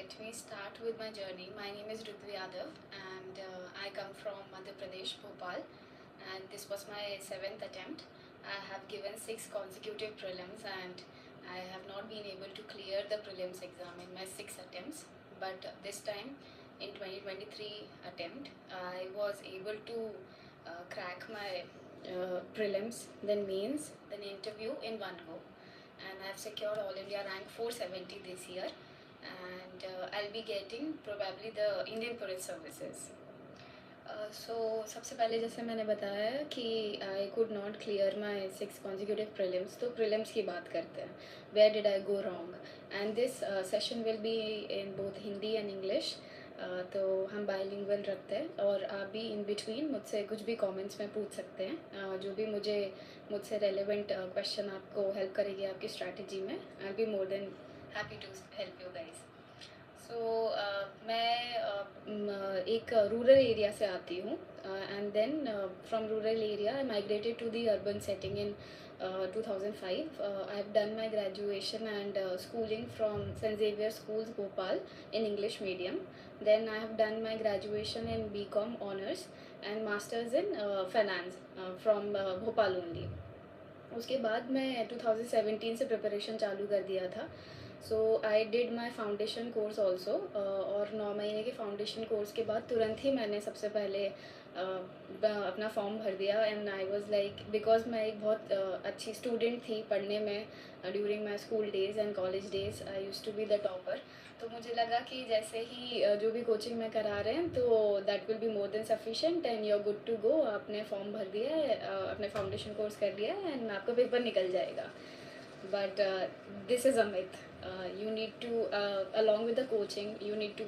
let me start with my journey. My name is Ritu Yadav and I come from Madhya Pradesh, Bhopal, and this was my 7th attempt. I have given 6 consecutive prelims and I have not been able to clear the prelims exam in my 6 attempts. But this time in 2023 attempt, I was able to crack my prelims, then mains, then interview in one go. And I've secured All India rank 470 this year, and I'll be getting probably the Indian Police Services. So सबसे पहले जैसे मैंने बताया कि I could not clear my 6 consecutive prelims, तो prelims की बात करते हैं. Where did I go wrong? And this session will be in both Hindi and English. तो हम बाइलिंगुअल रखते हैं और आप भी इन बिटवीन मुझसे कुछ भी कमेंट्स में पूछ सकते हैं. जो भी मुझसे रेलेवेंट क्वेश्चन आपको हेल्प करेगी आपकी स्ट्रैटेजी में, I be more than happy to help you guys. So मैं एक रूरल एरिया से आती हूँ and then from rural area I migrated to the urban setting in 2005. I have done my graduation and schooling from St. Xavier Schools, Bhopal in English medium. Then I have done my graduation in BCom honors and masters in finance from Bhopal only. उसके बाद मैं 2017 से preparation चालू कर दिया था. So I did my foundation course also और 9 महीने के फाउंडेशन कोर्स के बाद तुरंत ही मैंने सबसे पहले अपना फॉर्म भर दिया. And I was like, because मैं एक बहुत अच्छी स्टूडेंट थी पढ़ने में during my school days and college days. I use to be the topper. तो मुझे लगा कि जैसे ही जो भी कोचिंग में करा रहे हैं तो that will be more than sufficient and you are good to go. आपने फॉर्म भर दिया है, अपने फाउंडेशन कोर्स कर दिया है एंड आपका पेपर निकल जाएगा. But this is a myth. You need to, along with the coaching, you need to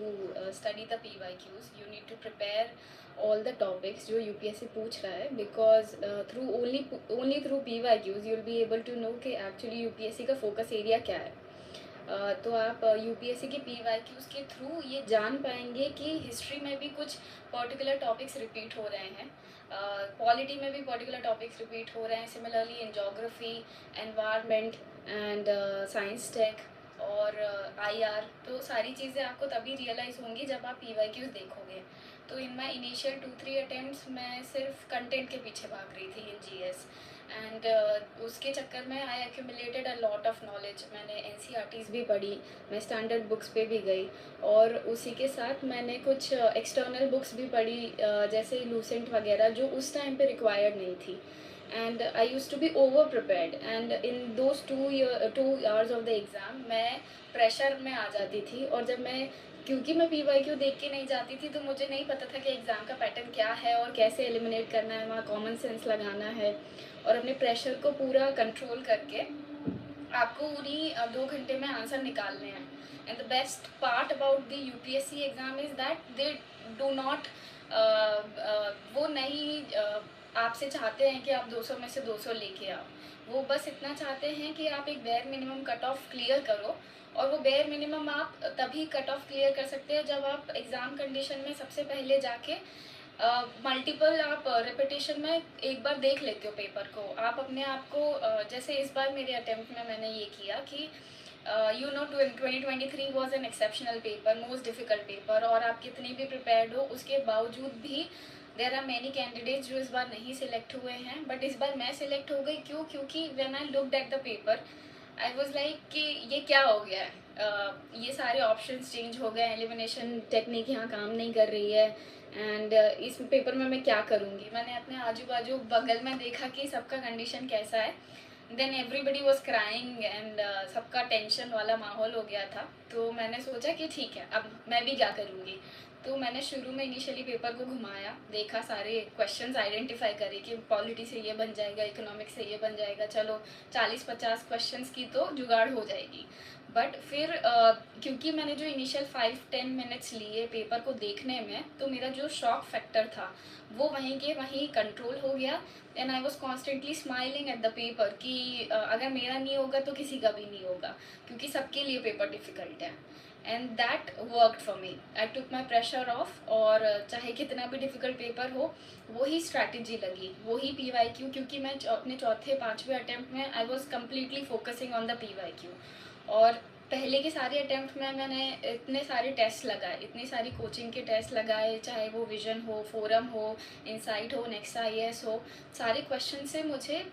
study the PYQs. You need to prepare all the topics जो UPSC पूछ रहा है, because through only through PYQs you'll be able to know कि actually UPSC का focus area क्या है. तो आप UPSC के PYQs के थ्रू ये जान पाएंगे कि हिस्ट्री में भी कुछ पर्टिकुलर टॉपिक्स रिपीट हो रहे हैं, पॉलिटी में भी पर्टिकुलर टॉपिक्स रिपीट हो रहे हैं, similarly in geography, environment and science tech और IR. तो सारी चीज़ें आपको तभी रियलाइज़ होंगी जब आप PYQs देखोगे. तो इन माई इनिशियल 2-3 अटैम्प्ट्स मैं सिर्फ कंटेंट के पीछे भाग रही थी इन GS एंड उसके चक्कर में I accumulated a lot of knowledge. मैंने NCERTs भी पढ़ी, मैं स्टैंडर्ड बुक्स पे भी गई और उसी के साथ मैंने कुछ एक्सटर्नल बुक्स भी पढ़ी जैसे लूसेंट वगैरह जो उस टाइम पे रिक्वायर्ड नहीं थी. And I use to be over prepared and in those 2 hours of the exam मैं प्रेशर में आ जाती थी. और जब मैं, क्योंकि मैं PYQ देख के नहीं जाती थी तो मुझे नहीं पता था कि एग्ज़ाम का पैटर्न क्या है और कैसे एलिमिनेट करना है, वहाँ कॉमन सेंस लगाना है और अपने प्रेशर को पूरा कंट्रोल करके आपको उन्हीं 2 घंटे में आंसर निकालने हैं. And the best part about the UPSC exam is that they do not, वो नहीं आपसे चाहते हैं कि आप 200 में से 200 लेके आओ. वो बस इतना चाहते हैं कि आप एक bare minimum cut off clear करो. और वो बेयर मिनिमम आप तभी कट ऑफ क्लियर कर सकते हैं जब आप एग्ज़ाम कंडीशन में सबसे पहले जाके मल्टीपल आप रिपीटेशन में एक बार देख लेते हो पेपर को. आप अपने आप को जैसे इस बार मेरे अटेम्प्ट में मैंने ये किया कि 2023 was an exceptional paper, most difficult paper, और आप कितनी भी प्रिपेयर्ड हो उसके बावजूद भी देर आर मैनी कैंडिडेट्स जो इस बार नहीं सिलेक्ट हुए हैं. बट इस बार मैं सिलेक्ट हो गई. क्यों? क्योंकि when I looked at the paper I was like कि ये क्या हो गया है, ये सारे ऑप्शंस चेंज हो गए, एलिमिनेशन टेक्निक यहाँ काम नहीं कर रही है एंड इस पेपर में मैं क्या करूँगी. मैंने अपने आजू बाजू बगल में देखा कि सबका कंडीशन कैसा है. Then everybody was crying and सबका टेंशन वाला माहौल हो गया था. तो मैंने सोचा कि ठीक है, अब मैं भी क्या करूँगी. तो मैंने शुरू में इनिशियली पेपर को घुमाया, देखा, सारे क्वेश्चंस आइडेंटिफाई करे कि पॉलिटी से ये बन जाएगा, इकोनॉमिक्स से ये बन जाएगा, चलो 40-50 क्वेश्चंस की तो जुगाड़ हो जाएगी. बट फिर क्योंकि मैंने जो इनिशियल 5-10 मिनट्स लिए पेपर को देखने में, तो मेरा जो शॉक फैक्टर था वो वहीं के वहीं कंट्रोल हो गया. And I was constantly smiling at the paper कि अगर मेरा नहीं होगा तो किसी का भी नहीं होगा, क्योंकि सबके लिए पेपर डिफ़िकल्ट है. And that worked for me. I took my pressure of और चाहे कितना भी डिफ़िकल्ट पेपर हो वही स्ट्रैटेजी लगी, वही PYQ. क्योंकि मैं अपने 4थे 5वें अटैम्प्ट में I was completely focusing on the PYQ. और पहले के सारे अटेम्प्ट में मैंने इतने सारे टेस्ट लगाए, इतनी सारी कोचिंग के टेस्ट लगाए, चाहे वो विजन हो, फोरम हो, इनसाइट हो, नेक्स्ट IAS हो, सारे क्वेश्चन से मुझे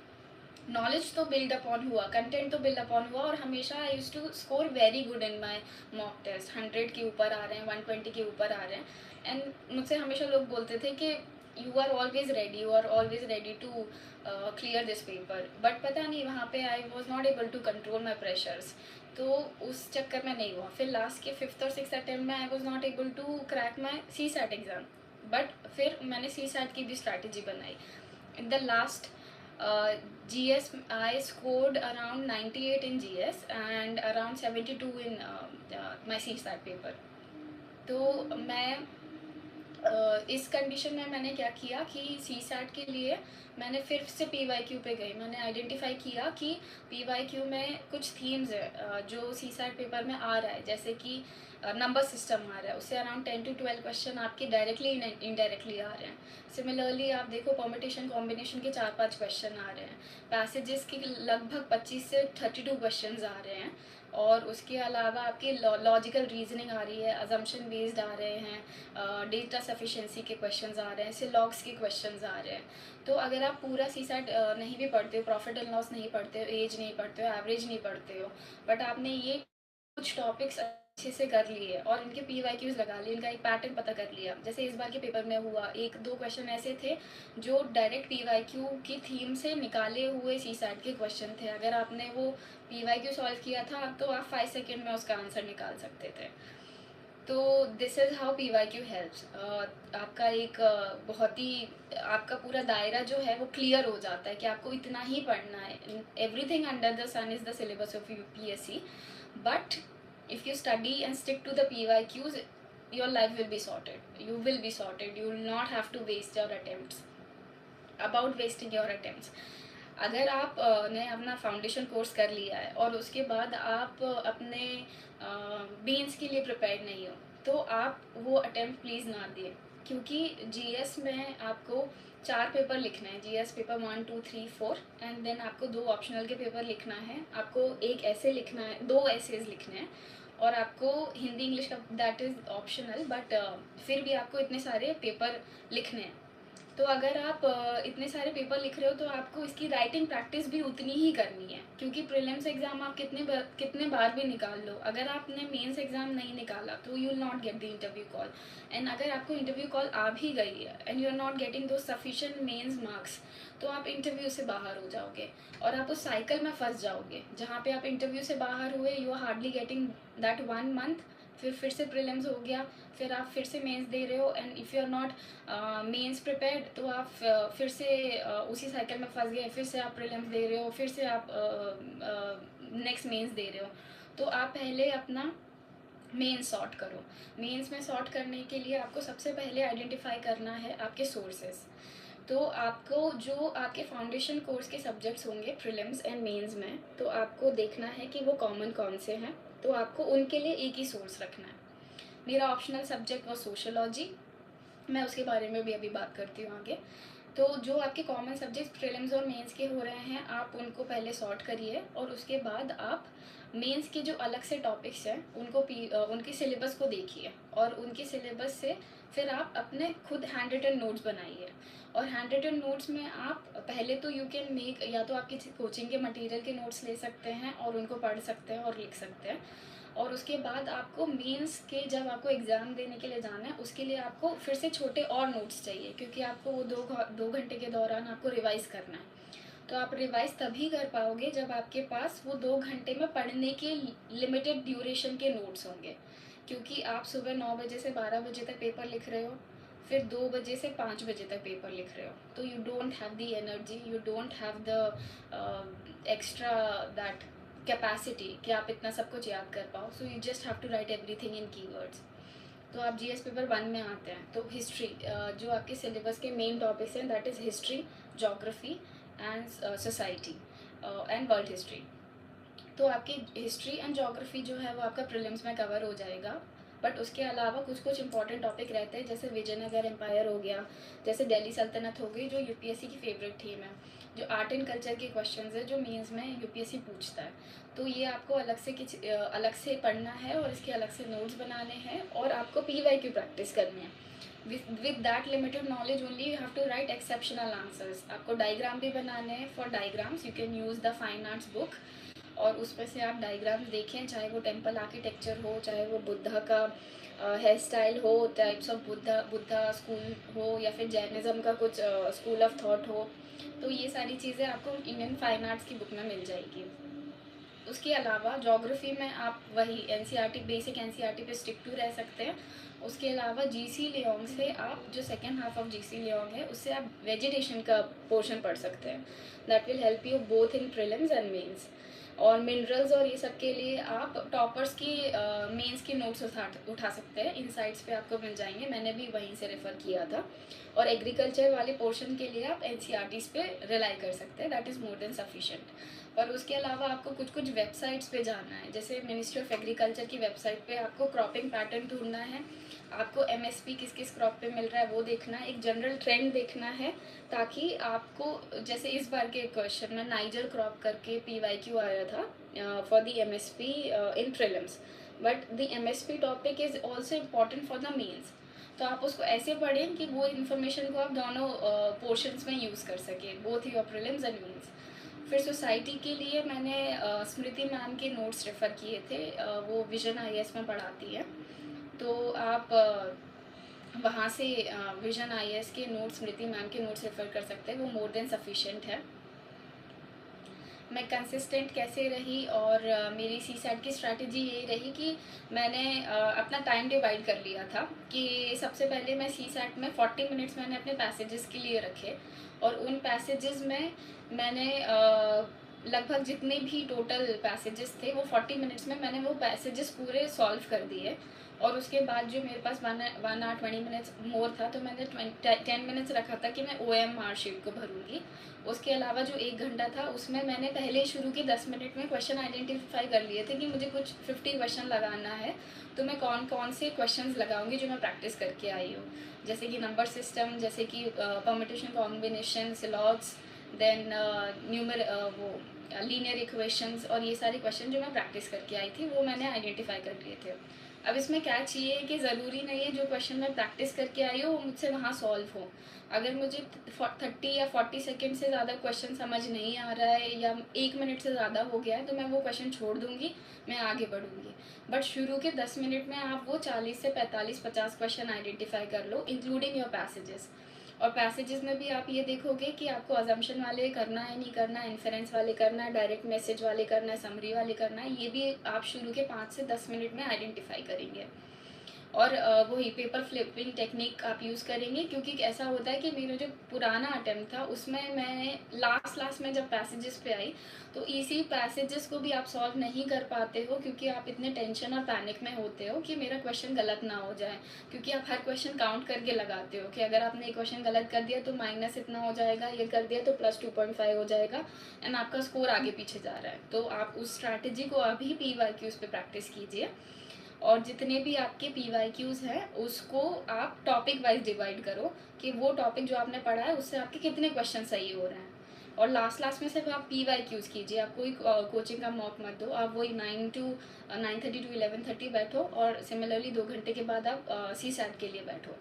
नॉलेज तो बिल्ड अपॉन हुआ, कंटेंट तो बिल्ड अपॉन हुआ, और हमेशा I use to score very good in my mock test. 100 के ऊपर आ रहे हैं, 120 के ऊपर आ रहे हैं। एंड मुझसे हमेशा लोग बोलते थे कि you are always ready to clear this paper, but पता नहीं वहाँ पे I was not able to control my pressures, तो उस चक्कर में नहीं हुआ। फिर लास्ट के 5th और 6th अटेम्प्ट में I was not able to crack my CSAT exam, but फिर मैंने CSAT की भी स्ट्रैटेजी बनाई। In the last GS I scored around 98 in GS and around 72 in my CSAT paper. तो मैं इस कंडीशन में मैंने क्या किया कि CSAT के लिए मैंने फिर से PYQ पे गई। मैंने आइडेंटिफाई किया कि PYQ में कुछ थीम्स है जो CSAT पेपर में आ रहा है, जैसे कि नंबर सिस्टम आ रहा है, उससे अराउंड 10 to 12 क्वेश्चन आपके डायरेक्टली इनडायरेक्टली आ रहे हैं। सिमिलरली आप देखो परमिटेशन कॉम्बिनेशन के 4-5 क्वेश्चन आ रहे हैं, पैसेजेस के लगभग 25 से 32 क्वेश्चन आ रहे हैं, और उसके अलावा आपकी लॉजिकल रीजनिंग आ रही है, अजम्पशन बेस्ड आ रहे हैं, डेटा सफिशिएंसी के क्वेश्चंस आ रहे हैं, सिलॉग्स के क्वेश्चंस आ रहे हैं। तो अगर आप पूरा CSAT नहीं भी पढ़ते हो, प्रॉफिट एंड लॉस नहीं पढ़ते हो, एज नहीं पढ़ते हो, एवरेज नहीं पढ़ते हो, बट आपने ये कुछ टॉपिक्स अच्छे से कर लिए और इनके PYQs लगा लिए, इनका एक पैटर्न पता कर लिया, जैसे इस बार के पेपर में हुआ, 1-2 क्वेश्चन ऐसे थे जो डायरेक्ट PYQ की थीम से निकाले हुए CSAT के क्वेश्चन थे। अगर आपने वो PYQ सॉल्व किया था तो आप 5 सेकेंड में उसका आंसर निकाल सकते थे। तो this is how PYQ helps. आपका एक बहुत ही आपका पूरा दायरा जो है वो क्लियर हो जाता है कि आपको इतना ही पढ़ना है। Everything under the sun is the syllabus of UPSC, but if you study and stick to the PYQs, your life will be sorted. You will be sorted. You will not have to waste your attempts. About wasting your attempts, अगर आप ने अपना foundation course कर लिया है और उसके बाद आप अपने मेंस के लिए प्रिपेयर नहीं हो, तो आप वो अटेम्प्ट प्लीज़ ना दिए, क्योंकि GS में आपको 4 पेपर लिखना है, GS पेपर 1, 2, 3, 4, एंड देन आपको 2 ऑप्शनल के पेपर लिखना है, आपको एक ऐसे लिखना है, 2 ऐसेज लिखने हैं, और आपको हिंदी इंग्लिश का दैट इज़ ऑप्शनल, बट फिर भी आपको इतने सारे पेपर लिखने हैं। तो अगर आप इतने सारे पेपर लिख रहे हो तो आपको इसकी राइटिंग प्रैक्टिस भी उतनी ही करनी है, क्योंकि प्रीलिम्स एग्ज़ाम आप कितने बार भी निकाल लो, अगर आपने मेंस एग्ज़ाम नहीं निकाला तो you will not get the interview call. And अगर आपको इंटरव्यू कॉल आ भी गई है and you are not getting though sufficient mains marks, तो आप इंटरव्यू से बाहर हो जाओगे और आप उस साइकिल में फंस जाओगे जहाँ पे आप इंटरव्यू से बाहर हुए, you are hardly getting that 1 month, फिर से प्रीलिम्स हो गया, फिर आप फिर से मेंस दे रहे हो, and if you are not mains prepared तो आप फिर से उसी साइकिल में फंस गए, फिर से आप प्रीलिम्स दे रहे हो, फिर से आप नेक्स्ट मेंस दे रहे हो। तो आप पहले अपना मेंस सॉर्ट करो। मेंस में सॉर्ट करने के लिए आपको सबसे पहले आइडेंटिफाई करना है आपके सोर्सेज। तो आपको जो आपके फाउंडेशन कोर्स के सब्जेक्ट्स होंगे प्रीलिम्स एंड मेंस में, तो आपको देखना है कि वो कॉमन कौन से हैं, तो आपको उनके लिए एक ही सोर्स रखना है। मेरा ऑप्शनल सब्जेक्ट वो सोशोलॉजी, मैं उसके बारे में भी अभी बात करती हूँ आगे। तो जो आपके कॉमन सब्जेक्ट्स प्रीलिम्स और मेंस के हो रहे हैं, आप उनको पहले सॉर्ट करिए, और उसके बाद आप मेंस के जो अलग से टॉपिक्स हैं उनको उनके सिलेबस को देखिए, और उनके सिलेबस से फिर आप अपने खुद हैंड रिटन नोट्स बनाइए। और हैंड रिटन नोट्स में आप पहले तो यू कैन मेक, या तो आप किसी कोचिंग के मटेरियल के नोट्स ले सकते हैं और उनको पढ़ सकते हैं और लिख सकते हैं, और उसके बाद आपको मेंस के जब आपको एग्ज़ाम देने के लिए जाना है उसके लिए आपको फिर से छोटे और नोट्स चाहिए, क्योंकि आपको वो 2 घंटे के दौरान आपको रिवाइज़ करना है। तो आप रिवाइज़ तभी कर पाओगे जब आपके पास वो 2 घंटे में पढ़ने के लिमिटेड ड्यूरेशन के नोट्स होंगे, क्योंकि आप सुबह 9 बजे से 12 बजे तक पेपर लिख रहे हो, फिर 2 बजे से 5 बजे तक पेपर लिख रहे हो, तो you don't have the energy, you don't have the extra that capacity कि आप इतना सब कुछ याद कर पाओ। So you just have to write everything in keywords. तो आप GS पेपर 1 में आते हैं, तो हिस्ट्री, जो आपके सिलेबस के मेन टॉपिक्स हैं that is history, geography and society and world history. तो आपकी हिस्ट्री एंड जोग्राफी जो है वो आपका प्रीलिम्स में कवर हो जाएगा। बट उसके अलावा कुछ कुछ इंपॉर्टेंट टॉपिक रहते हैं, जैसे विजयनगर एम्पायर हो गया, जैसे दिल्ली सल्तनत हो गई, जो यूपीएससी की फेवरेट थीम है, जो आर्ट एंड कल्चर के क्वेश्चंस है जो मेंस में यूपीएससी पूछता है। तो ये आपको अलग से पढ़ना है और इसके अलग से नोट्स बनाने हैं और आपको पीवाईक्यू प्रैक्टिस करनी है। with that limited knowledge only you have to write exceptional answers। आपको डायग्राम भी बनाने हैं। For diagrams you can use the fine arts book, और उसमें से आप डायग्राम्स देखें, चाहे वो टेम्पल आर्किटेक्चर हो, चाहे वो बुद्धा का हेयर स्टाइल हो, टाइप्स ऑफ बुद्धा स्कूल हो, या फिर जैनिज़्म का कुछ स्कूल ऑफ थॉट हो। तो ये सारी चीज़ें आपको इंडियन फाइन आर्ट्स की बुक में मिल जाएगी। उसके अलावा ज्योग्राफी में आप वही एनसीईआरटी, बेसिक एनसीईआरटी पे स्टिक टू रह सकते हैं। उसके अलावा जीसी लियोंग से आप, जो second half of GC Leong है, उससे आप वेजिटेशन का पोर्शन पढ़ सकते हैं। That will help you both in prelims and mains. और मिनरल्स और ये सब के लिए आप टॉपर्स की मेंस की नोट्स उठा सकते हैं, इन साइट्स पे आपको मिल जाएंगे, मैंने भी वहीं से रेफ़र किया था। और एग्रीकल्चर वाले पोर्शन के लिए आप एनसीईआरटीज़ पे रिलाई कर सकते हैं, that is more than sufficient. और उसके अलावा आपको कुछ कुछ वेबसाइट्स पे जाना है, जैसे मिनिस्ट्री ऑफ एग्रीकल्चर की वेबसाइट पे आपको क्रॉपिंग पैटर्न ढूंढना है, आपको एमएसपी किस किस क्रॉप पे मिल रहा है वो देखना है, एक जनरल ट्रेंड देखना है, ताकि आपको, जैसे इस बार के क्वेश्चन में नाइजर क्रॉप करके पीवाईक्यू आया था for the MSP in prelims, but the MSP topic is also important for the mains. तो आप उसको ऐसे पढ़ें कि वो इन्फॉर्मेशन को आप दोनों पोर्शंस में यूज़ कर सकें, both your prelims and mains. फिर सोसाइटी के लिए मैंने स्मृति मैम के नोट्स रेफ़र किए थे, वो विजन आईएएस में पढ़ाती है, तो आप वहाँ से विजन आईएएस के नोट्स, स्मृति मैम के नोट्स रेफ़र कर सकते हैं, वो मोर देन सफिशेंट है। मैं कंसिस्टेंट कैसे रही, और मेरी सीसैट की स्ट्रैटेजी यही रही कि मैंने अपना टाइम डिवाइड कर लिया था, कि सबसे पहले मैं सीसैट में 40 मिनट्स मैंने अपने पैसेजेस के लिए रखे, और उन पैसेजेस में मैंने लगभग जितने भी टोटल पैसेजेस थे वो 40 मिनट्स में मैंने वो पैसेजेस पूरे सॉल्व कर दिए। और उसके बाद जो मेरे पास 1 आवर 20 मिनट्स मोर था, तो मैंने 10 मिनट्स रखा था कि मैं OM मार्कशीट को भरूंगी। उसके अलावा जो 1 घंटा था उसमें मैंने पहले शुरू के 10 मिनट में क्वेश्चन आइडेंटिफाई कर लिए थे कि मुझे कुछ 50 क्वेश्चन लगाना है, तो मैं कौन कौन से क्वेश्चंस लगाऊंगी जो मैं प्रैक्टिस करके आई हूँ, जैसे कि नंबर सिस्टम, जैसे कि परम्यूटेशन कॉम्बिनेशन, लॉग्स, देन वो लीनियर इक्वेशंस, और ये सारे क्वेश्चन जो मैं प्रैक्टिस करके आई थी वो मैंने आइडेंटिफाई कर लिए थे। अब इसमें क्या चाहिए कि ज़रूरी नहीं है जो क्वेश्चन मैं प्रैक्टिस करके आई हूँ वो मुझसे वहाँ सॉल्व हो। अगर मुझे 30 या 40 सेकेंड से ज़्यादा क्वेश्चन समझ नहीं आ रहा है, या 1 मिनट से ज़्यादा हो गया है, तो मैं वो क्वेश्चन छोड़ दूँगी, मैं आगे बढ़ूँगी। बट शुरू के 10 मिनट में आप वो 40 से 45-50 क्वेश्चन आइडेंटिफाई कर लो, इंक्लूडिंग योर पैसेजेस। और पैसेजेस में भी आप ये देखोगे कि आपको अजम्पशन वाले करना है, नहीं करना है, इन्फेरेंस वाले करना है, डायरेक्ट मैसेज वाले करना है, समरी वाले करना है, ये भी आप शुरू के 5 से 10 मिनट में आइडेंटिफाई करेंगे। और वही पेपर फ्लिपिंग टेक्निक आप यूज़ करेंगे, क्योंकि ऐसा होता है कि मेरा जो पुराना अटेम्प्ट था उसमें मैंने लास्ट में जब पैसेजेस पे आई, तो इसी पैसेजेस को भी आप सॉल्व नहीं कर पाते हो, क्योंकि आप इतने टेंशन और पैनिक में होते हो कि मेरा क्वेश्चन गलत ना हो जाए, क्योंकि आप हर क्वेश्चन काउंट करके लगाते हो कि अगर आपने एक क्वेश्चन गलत कर दिया तो माइनस इतना हो जाएगा, ये कर दिया तो प्लस 2.5 हो जाएगा, एंड आपका स्कोर आगे पीछे जा रहा है। तो आप उस स्ट्रैटेजी को अभी पीवाईक्यूज़ पे प्रैक्टिस कीजिए, और जितने भी आपके पीवाईक्यूज़ हैं उसको आप टॉपिक वाइज डिवाइड करो, कि वो टॉपिक जो आपने पढ़ा है उससे आपके कितने क्वेश्चन सही हो रहे हैं। और लास्ट में सिर्फ आप पीवाईक्यूज़ कीजिए, आप कोई कोचिंग का मौक मत दो, आप वही 9:30 to 11:30 बैठो, और सिमिलरली 2 घंटे के बाद आप सीसैट के लिए बैठो।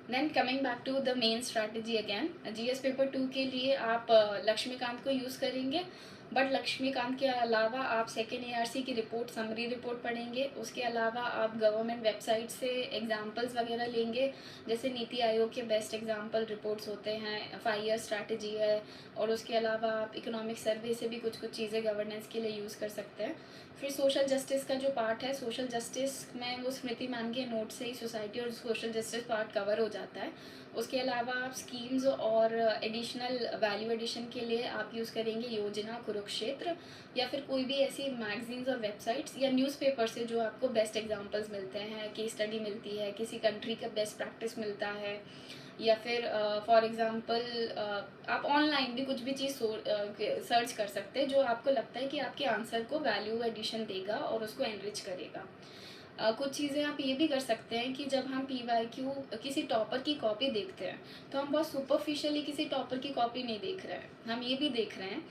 Then coming back to the main strategy again, GS paper 2 के लिए आप लक्ष्मीकांत को यूज़ करेंगे, बट लक्ष्मीकांत के अलावा आप सेकेंड ARC की रिपोर्ट, समरी रिपोर्ट पढ़ेंगे। उसके अलावा आप गवर्नमेंट वेबसाइट से एग्जाम्पल्स वगैरह लेंगे, जैसे नीति आयोग के बेस्ट एग्जाम्पल रिपोर्ट्स होते हैं, 5 ईयर स्ट्रैटेजी है, और उसके अलावा आप इकोनॉमिक सर्वे से भी कुछ चीज़ें गवर्नेंस के लिए यूज़ कर सकते हैं। फिर सोशल जस्टिस का जो पार्ट है, सोशल जस्टिस में वो स्मृति मैम के नोट से ही सोसाइटी और सोशल जस्टिस पार्ट कवर हो जाता है। उसके अलावा आप स्कीम्स और एडिशनल वैल्यू एडिशन के लिए आप यूज़ करेंगे योजना, कुरुक्षेत्र, या फिर कोई भी ऐसी मैगजीन्स और वेबसाइट्स या न्यूज़पेपर से जो आपको बेस्ट एग्जांपल्स मिलते हैं, केस स्टडी मिलती है, किसी कंट्री का बेस्ट प्रैक्टिस मिलता है, या फिर फॉर एग्ज़ाम्पल आप ऑनलाइन भी कुछ भी चीज़ सर्च कर सकते हैं जो आपको लगता है कि आपके आंसर को वैल्यू एडिशन देगा और उसको एनरिच करेगा। कुछ चीज़ें आप ये भी कर सकते हैं कि जब हम पीवाईक्यू किसी टॉपर की कॉपी देखते हैं तो हम बहुत सुपरफिशियली किसी टॉपर की कॉपी नहीं देख रहे हैं, हम ये भी देख रहे हैं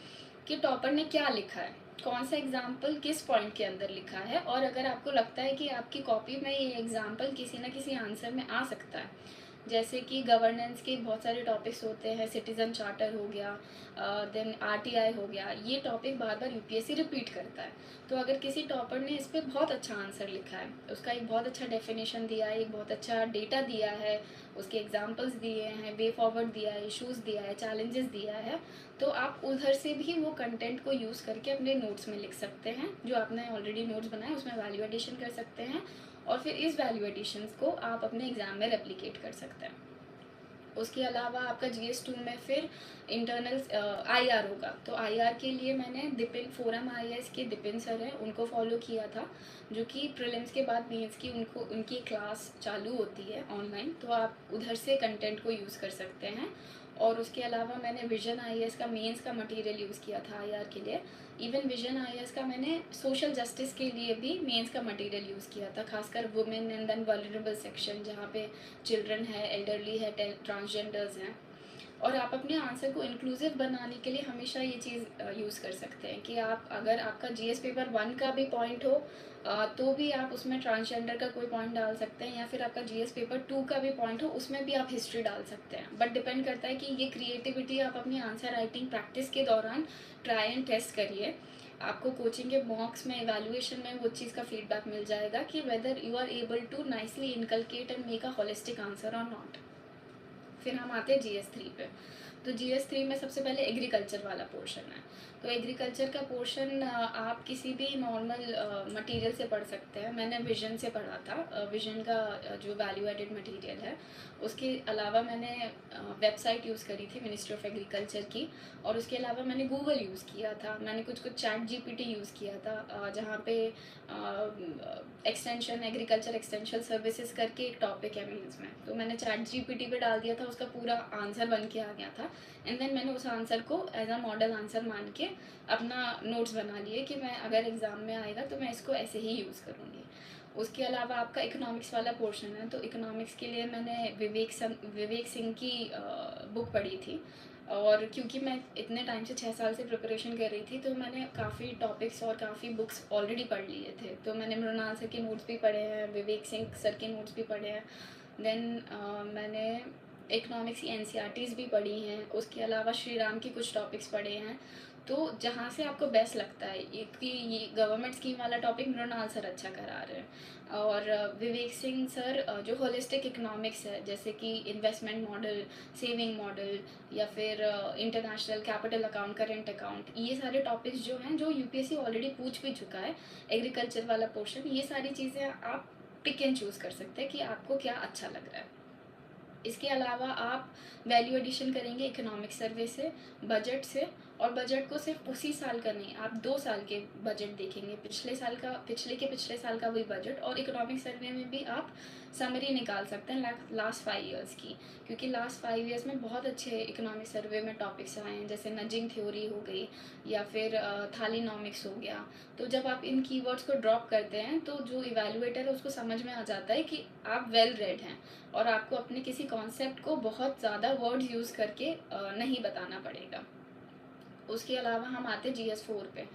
कि टॉपर ने क्या लिखा है, कौन सा एग्जाम्पल किस पॉइंट के अंदर लिखा है। और अगर आपको लगता है कि आपकी कॉपी में ये एग्जाम्पल किसी ना किसी आंसर में आ सकता है, जैसे कि गवर्नेंस के बहुत सारे टॉपिक्स होते हैं, सिटीज़न चार्टर हो गया, देन आरटीआई हो गया, ये टॉपिक बार बार यूपीएससी रिपीट करता है। तो अगर किसी टॉपर ने इस पर बहुत अच्छा आंसर लिखा है, उसका एक बहुत अच्छा डेफिनेशन दिया है, एक बहुत अच्छा डेटा दिया है, उसके एग्जाम्पल्स दिए हैं, वे फॉरवर्ड दिया है, इशूज़ दिया है, चैलेंजेस दिया है, तो आप उधर से भी वो कंटेंट को यूज़ करके अपने नोट्स में लिख सकते हैं। जो आपने ऑलरेडी नोट्स बनाए उसमें वैल्यू एडिशन कर सकते हैं और फिर इस वैल्यू एडिशंस को आप अपने एग्ज़ाम में रेप्लिकेट कर सकते हैं। उसके अलावा आपका GS2 में फिर इंटरनल IR होगा। तो IR के लिए मैंने दिपिन फोरम IAS के दिपिन सर हैं, उनको फॉलो किया था, जो कि प्रीलिम्स के बाद मेंस की उनकी क्लास चालू होती है ऑनलाइन, तो आप उधर से कंटेंट को यूज़ कर सकते हैं। और उसके अलावा मैंने विजन IAS का मेंस का मटेरियल यूज़ किया था IR के लिए। इवन विजन IAS का मैंने सोशल जस्टिस के लिए भी मेंस का मटेरियल यूज़ किया था, खासकर women and then vulnerable section, जहाँ पे चिल्ड्रन है, एल्डरली है, ट्रांसजेंडर्स हैं। और आप अपने आंसर को इंक्लूसिव बनाने के लिए हमेशा ये चीज़ यूज़ कर सकते हैं कि आप अगर आपका GS पेपर 1 का भी पॉइंट हो तो भी आप उसमें ट्रांसजेंडर का कोई पॉइंट डाल सकते हैं, या फिर आपका GS पेपर 2 का भी पॉइंट हो उसमें भी आप हिस्ट्री डाल सकते हैं। बट डिपेंड करता है कि ये क्रिएटिविटी आप अपनी आंसर राइटिंग प्रैक्टिस के दौरान ट्राई एंड टेस्ट करिए। आपको कोचिंग के मॉक्स में, इवैल्यूएशन में वो चीज़ का फीडबैक मिल जाएगा कि whether you are able to nicely inculcate and make a holistic answer और नॉट। फिर हम आते हैं GS3 पे। तो GS3 में सबसे पहले एग्रीकल्चर वाला पोर्शन है। तो एग्रीकल्चर का पोर्शन आप किसी भी नॉर्मल मटेरियल से पढ़ सकते हैं। मैंने विजन से पढ़ा था, विजन का जो वैल्यू एडेड मटेरियल है। उसके अलावा मैंने वेबसाइट यूज़ करी थी मिनिस्ट्री ऑफ एग्रीकल्चर की, और उसके अलावा मैंने गूगल यूज़ किया था, मैंने कुछ चैट GPT यूज़ किया था, जहाँ पे एक्सटेंशन एग्रीकल्चर एक्सटेंशन सर्विसेज करके एक टॉपिक है मीन्स में, तो मैंने चैट GPT पे डाल दिया था, उसका पूरा आंसर बन के आ गया था। एंड देन मैंने उस आंसर को एज अ मॉडल आंसर मान के अपना नोट्स बना लिए कि मैं अगर एग्ज़ाम में आएगा तो मैं इसको ऐसे ही यूज़ करूँगी। उसके अलावा आपका इकोनॉमिक्स वाला पोर्शन है। तो इकोनॉमिक्स के लिए मैंने विवेक सिंह की बुक पढ़ी थी, और क्योंकि मैं इतने टाइम से 6 साल से प्रिपरेशन कर रही थी तो मैंने काफ़ी टॉपिक्स और काफ़ी बुक्स ऑलरेडी पढ़ लिए थे। तो मैंने मृणाल सर के नोट्स भी पढ़े हैं, विवेक सिंह सर के नोट्स भी पढ़े हैं। देन मैंने इकोनॉमिक्स की NCERTs भी पढ़ी हैं। उसके अलावा श्री राम की कुछ टॉपिक्स पढ़े हैं। तो जहाँ से आपको बेस्ट लगता है, एक कि ये गवर्नमेंट स्कीम वाला टॉपिक मृणाल सर अच्छा करा रहे हैं, और विवेक सिंह सर जो होलिस्टिक इकोनॉमिक्स है, जैसे कि इन्वेस्टमेंट मॉडल, सेविंग मॉडल, या फिर international capital account, current account, ये सारे टॉपिक्स जो हैं जो UPSC ऑलरेडी पूछ भी चुका है। एग्रीकल्चर वाला पोर्शन, ये सारी चीज़ें आप पिक एंड चूज़ कर सकते हैं कि आपको क्या अच्छा लग रहा है। इसके अलावा आप वैल्यू एडिशन करेंगे इकोनॉमिक सर्वे से, बजट से, और बजट को सिर्फ उसी साल का नहीं, आप 2 साल के बजट देखेंगे, पिछले साल का, पिछले साल का वही बजट, और इकोनॉमिक सर्वे में भी आप समरी निकाल सकते हैं लास्ट 5 ईयर्स की, क्योंकि लास्ट 5 ईयर्स में बहुत अच्छे इकोनॉमिक सर्वे में टॉपिक्स आए हैं, जैसे नजिंग थ्योरी हो गई, या फिर थालीनॉमिक्स हो गया। तो जब आप इन कीवर्ड्स को ड्रॉप करते हैं तो जो इवैल्यूएटर है उसको समझ में आ जाता है कि आप वेल रेड हैं, और आपको अपने किसी कॉन्सेप्ट को बहुत ज़्यादा वर्ड्स यूज़ करके नहीं बताना पड़ेगा। उसके अलावा हम आते हैं GS4 पे।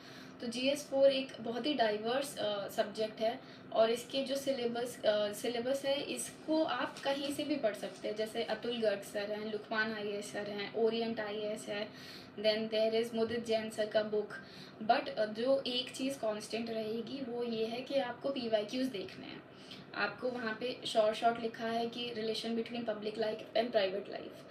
तो GS4 एक बहुत ही डाइवर्स सब्जेक्ट है, और इसके जो सिलेबस है इसको आप कहीं से भी पढ़ सकते हैं। जैसे अतुल गर्ग सर हैं, लुकमान IAS सर हैं, ओरिएंट IAS है, then there is Mudit Jain sir का बुक। बट जो एक चीज़ कांस्टेंट रहेगी वो ये है कि आपको PYQs देखने हैं। आपको वहाँ पे शॉर्ट लिखा है कि relation between public life and private life.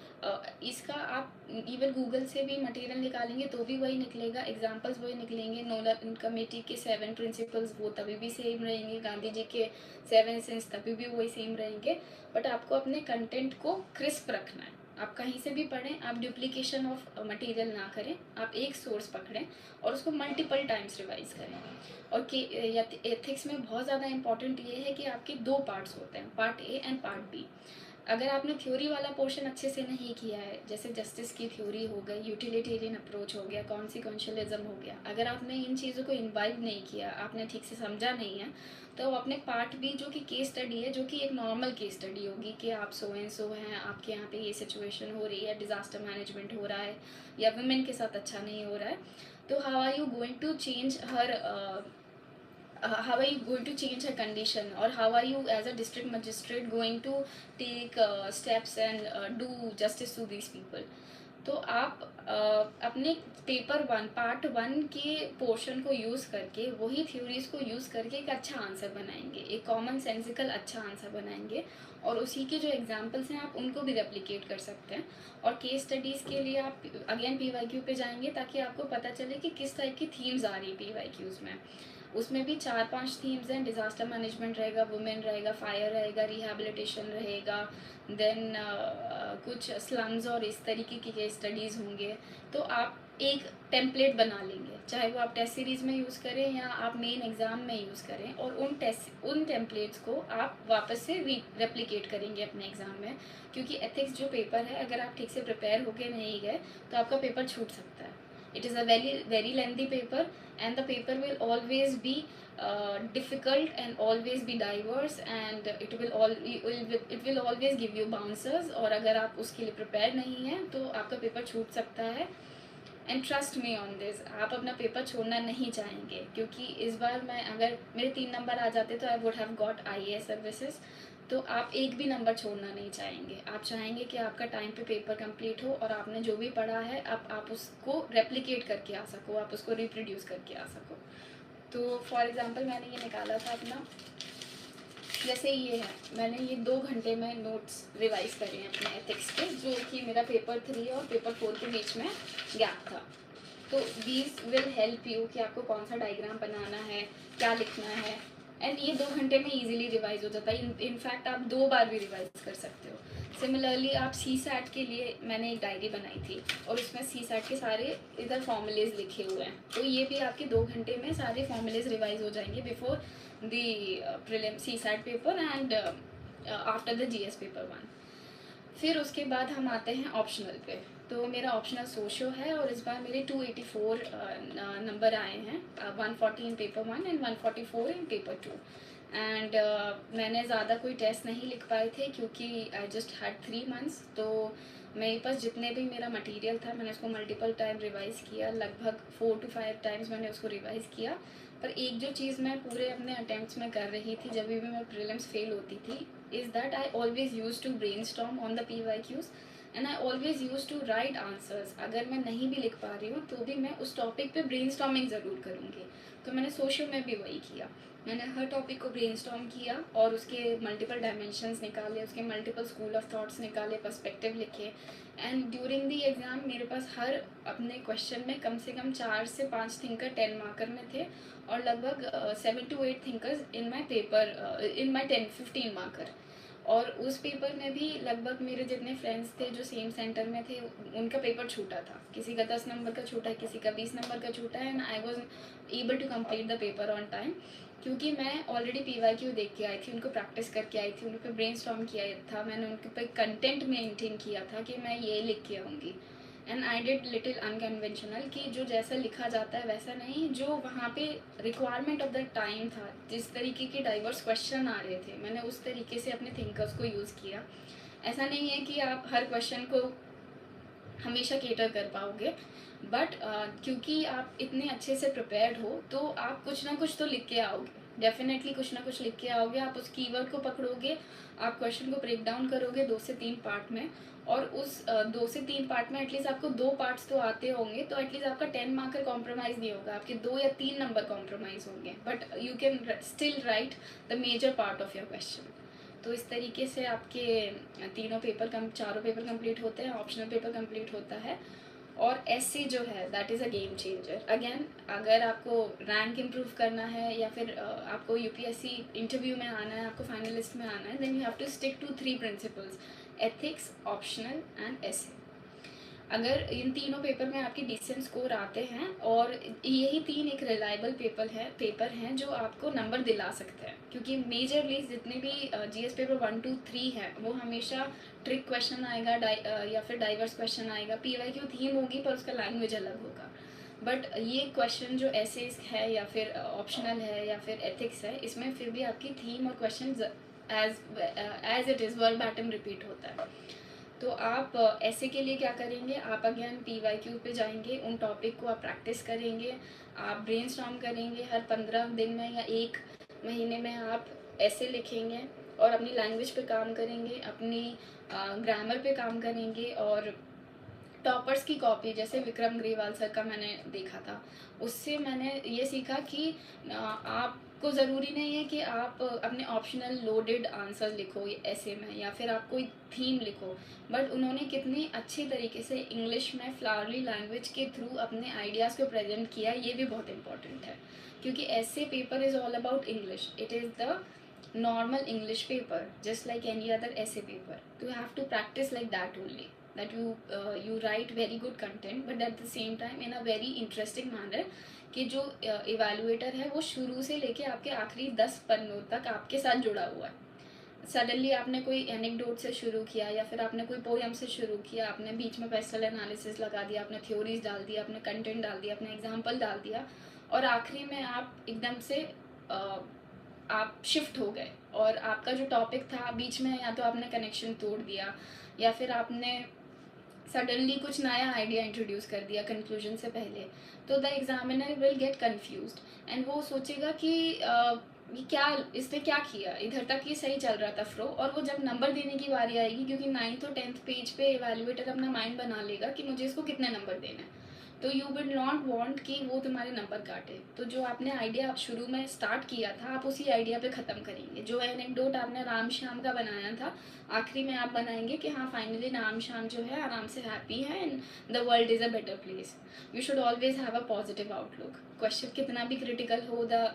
इसका आप इवन गूगल से भी मटेरियल निकालेंगे तो भी वही निकलेगा, एग्जांपल्स वही निकलेंगे। नोलन कमेटी के 7 प्रिंसिपल्स वो तभी भी सेम रहेंगे, गांधी जी के 7 सेंस तभी भी वही सेम रहेंगे। बट आपको अपने कंटेंट को क्रिस्प रखना है। आप कहीं से भी पढ़ें, आप डुप्लीकेशन ऑफ मटेरियल ना करें, आप एक सोर्स पकड़ें और उसको मल्टीपल टाइम्स रिवाइज करें। और कि एथिक्स में बहुत ज़्यादा इंपॉर्टेंट ये है कि आपके 2 पार्ट्स होते हैं, part A and part B। अगर आपने थ्योरी वाला पोर्शन अच्छे से नहीं किया है, जैसे जस्टिस की थ्योरी हो गई, यूटिलिटेरियन अप्रोच हो गया, कॉन्सिक्वेंशियलिज्म हो गया, अगर आपने इन चीज़ों को इन्वाइव नहीं किया, आपने ठीक से समझा नहीं है, तो अपने पार्ट बी जो कि केस स्टडी है, जो कि एक नॉर्मल केस स्टडी होगी कि आप सो एंड सो हैं, आपके यहाँ पे ये सिचुएशन हो रही है, डिज़ास्टर मैनेजमेंट हो रहा है या वुमेन के साथ अच्छा नहीं हो रहा है, तो how are you going to change her how are you going to change her condition, or how are you as a district magistrate going to take steps and do justice to these people. तो आप अपने paper 1 part 1 के portion को use करके, वही theories को use करके एक अच्छा आंसर बनाएंगे, एक कॉमन सेंसिकल अच्छा आंसर बनाएंगे, और उसी के जो एग्जांपल्स हैं आप उनको भी रेप्लिकेट कर सकते हैं। और केस स्टडीज़ के लिए आप अगेन PYQ पे जाएंगे ताकि आपको पता चले कि किस टाइप की थीम्स आ रही है PYQs में। उसमें भी 4-5 थीम्स हैं, डिज़ास्टर मैनेजमेंट रहेगा, वुमेन रहेगा, फायर रहेगा, रिहैबिलिटेशन रहेगा, देन कुछ स्लम्स और इस तरीके की केस स्टडीज़ होंगे। तो आप एक टेम्पलेट बना लेंगे, चाहे वो आप टेस्ट सीरीज़ में यूज़ करें या आप मेन एग्ज़ाम में यूज़ करें, और उन टेम्पलेट्स को आप वापस से रेप्लिकेट करेंगे अपने एग्ज़ाम में। क्योंकि एथिक्स जो पेपर है, अगर आप ठीक से प्रिपेयर होके नहीं गए तो आपका पेपर छूट सकता है। It is a very lengthy paper, and the paper will always be difficult and always be diverse, and it will always give you bouncers, और अगर आप उसके लिए प्रिपेयर नहीं हैं तो आपका पेपर छूट सकता है। And trust me on this, आप अपना पेपर छोड़ना नहीं चाहेंगे, क्योंकि इस बार मैं अगर मेरे 3 नंबर आ जाते तो I would have got IAS services. तो आप एक भी नंबर छोड़ना नहीं चाहेंगे, आप चाहेंगे कि आपका टाइम पे पेपर कंप्लीट हो और आपने जो भी पढ़ा है आप उसको रेप्लिकेट करके आ सको, आप उसको रिप्रोड्यूस करके आ सको। तो फॉर एग्ज़ाम्पल मैंने ये निकाला था अपना, जैसे ये है, मैंने ये 2 घंटे में नोट्स रिवाइज करे हैं अपने एथिक्स के, जो कि मेरा पेपर 3 और पेपर 4 के बीच में गैप था। तो दीज विल हेल्प यू कि आपको कौन सा डायग्राम बनाना है, क्या लिखना है, एंड ये 2 घंटे में इजीली रिवाइज हो जाता है। इनफैक्ट आप 2 बार भी रिवाइज कर सकते हो। सिमिलरली आप CSAT के लिए मैंने एक डायरी बनाई थी, और उसमें CSAT के सारे इधर फॉर्मूलेज लिखे हुए हैं, तो ये भी आपके 2 घंटे में सारे फॉर्मूलेज रिवाइज हो जाएंगे before the prelim CSAT paper and after the GS paper 1। फिर उसके बाद हम आते हैं ऑप्शनल पे। तो मेरा ऑप्शनल सोशो है, और इस बार मेरे 284 नंबर आए हैं, 140 इन paper 1 and 144 in paper 2। And मैंने ज़्यादा कोई टेस्ट नहीं लिख पाए थे क्योंकि आई जस्ट हैड 3 मंथ्स। तो मेरे पास जितने भी मेरा मटेरियल था मैंने उसको मल्टीपल टाइम रिवाइज़ किया, लगभग 4 to 5 टाइम्स मैंने उसको रिवाइज़ किया। पर एक जो चीज़ मैं पूरे अपने अटैम्प्ट्स में कर रही थी जब भी मैं प्रीलिम्स फेल होती थी, is that I always use to brainstorm on the PYQs, and I always use to write answers. अगर मैं नहीं भी लिख पा रही हूँ तो भी मैं उस टॉपिक पे ब्रेनस्टॉर्मिंग ज़रूर करूँगी। तो मैंने सोशल में भी वही किया, मैंने हर टॉपिक को ब्रेनस्टॉर्म किया और उसके मल्टीपल डायमेंशंस निकाले, उसके मल्टीपल स्कूल ऑफ थॉट्स निकाले, पर्सपेक्टिव लिखे। एंड ड्यूरिंग दी एग्ज़ाम मेरे पास हर अपने क्वेश्चन में कम से कम 4 से 5 थिंकर 10 मार्कर में थे, और लगभग 7 to 8 thinkers in my paper, in my 10-15 marker. और उस पेपर में भी लगभग मेरे जितने फ्रेंड्स थे जो सेम सेंटर में थे, उनका पेपर छूटा था, किसी का 10 नंबर का छूटा है, किसी का 20 नंबर का छूटा है, and I was able to complete the paper on time, क्योंकि मैं ऑलरेडी PYQ देख के आई थी, उनको प्रैक्टिस करके आई थी, उन पर ब्रेनस्टॉर्म किया था, मैंने उनके पे कंटेंट मेंटेन किया था कि मैं ये लिख के आऊँगी। And I did little unconventional, कि जो जैसा लिखा जाता है वैसा नहीं, जो वहाँ पे रिक्वायरमेंट ऑफ द टाइम था, जिस तरीके के डाइवर्स क्वेश्चन आ रहे थे, मैंने उस तरीके से अपने थिंकर्स को यूज़ किया। ऐसा नहीं है कि आप हर क्वेश्चन को हमेशा केटर कर पाओगे, बट क्योंकि आप इतने अच्छे से प्रिपेयर्ड हो तो आप कुछ ना कुछ तो लिख के आओगे, डेफिनेटली कुछ ना कुछ लिख के आओगे। आप उस कीवर्ड को पकड़ोगे, आप क्वेश्चन को ब्रेक डाउन करोगे 2 से 3 पार्ट में, और उस 2 से 3 पार्ट में एटलीस्ट आपको 2 पार्ट्स तो आते होंगे, तो एटलीस्ट आपका 10 मार्कर कॉम्प्रोमाइज़ नहीं होगा, आपके 2 या 3 नंबर कॉम्प्रोमाइज़ होंगे, but you can still write the major part of your question. तो इस तरीके से आपके चारों पेपर कंप्लीट होते हैं, ऑप्शनल पेपर कंप्लीट होता है। और एससी जो है that is a game changer. Again, अगर आपको रैंक इम्प्रूव करना है या फिर आपको UPSC इंटरव्यू में आना है, आपको फाइनलिस्ट में आना है, then you have to stick to 3 principles: ethics, optional and essay. अगर इन तीनों पेपर में आपके डिसेंट स्कोर आते हैं, और यही तीन एक रिलायबल पेपर हैं जो आपको नंबर दिला सकते हैं, क्योंकि मेजरली जितने भी जीएस पेपर 1 2 3 हैं वो हमेशा ट्रिक क्वेश्चन आएगा, या फिर डाइवर्स क्वेश्चन आएगा, पीवाईक्यू थीम होगी पर उसका लैंग्वेज अलग होगा। बट ये क्वेश्चन जो एसेस है या फिर ऑप्शनल है या फिर एथिक्स है, इसमें फिर भी आपकी थीम और question as it is verbatim repeat होता है। तो आप ऐसे के लिए क्या करेंगे, आप अगेन पीवाईक्यू पे जाएंगे, उन टॉपिक को आप प्रैक्टिस करेंगे, आप ब्रेनस्टॉर्म करेंगे, हर 15 दिन में या 1 महीने में आप ऐसे लिखेंगे और अपनी लैंग्वेज पे काम करेंगे, अपनी ग्रामर पे काम करेंगे। और टॉपर्स की कॉपी, जैसे विक्रम ग्रेवाल सर का मैंने देखा था, उससे मैंने ये सीखा कि आपको ज़रूरी नहीं है कि आप अपने ऑप्शनल लोडेड आंसर लिखो ऐसे में, या फिर आप कोई थीम लिखो, बट उन्होंने कितनी अच्छी तरीके से इंग्लिश में फ्लावरली लैंग्वेज के थ्रू अपने आइडियाज़ को प्रेजेंट किया, ये भी बहुत इंपॉर्टेंट है। क्योंकि ऐसे paper is all about English, it is the normal English paper, just like any other essay paper. You have to practice like that only, that you write very good content, but at the same time in a very interesting manner, कि जो evaluator है वो शुरू से लेके आपके आखिरी 10 पन्नों तक आपके साथ जुड़ा हुआ है। सडनली आपने कोई एनेक्डोट से शुरू किया, या फिर आपने कोई पोएम से शुरू किया, आपने बीच में पर्सनल एनालिसिस लगा दिया, आपने थ्योरीज डाल दिया, आपने कंटेंट डाल दिया, आपने एग्जाम्पल डाल दिया, और आखिरी में आप एकदम से आप शिफ्ट हो गए, और आपका जो टॉपिक था बीच में या तो आपने कनेक्शन तोड़ दिया, या फिर आपने सडनली कुछ नया आइडिया इंट्रोड्यूस कर दिया कंक्लूजन से पहले, तो the examiner will get confused and वो सोचेगा कि ये क्या, इसने क्या किया, इधर तक ये सही चल रहा था फ्लो, और वो जब नंबर देने की बारी आएगी, क्योंकि 9th और 10th पेज पे इवेल्युएटर अपना माइंड बना लेगा कि मुझे इसको कितने नंबर देने हैं, तो यू विल नॉट वांट कि वो तुम्हारे नंबर काटे। तो जो आपने आइडिया शुरू में स्टार्ट किया था, आप उसी आइडिया पे ख़त्म करेंगे। जो एनेक्डोट आपने राम श्याम का बनाया था, आखिरी में आप बनाएंगे कि हाँ फाइनली राम श्याम जो है आराम से हैप्पी है and the world is a better place. You should always have a positive outlook. Question कितना भी क्रिटिकल हो, the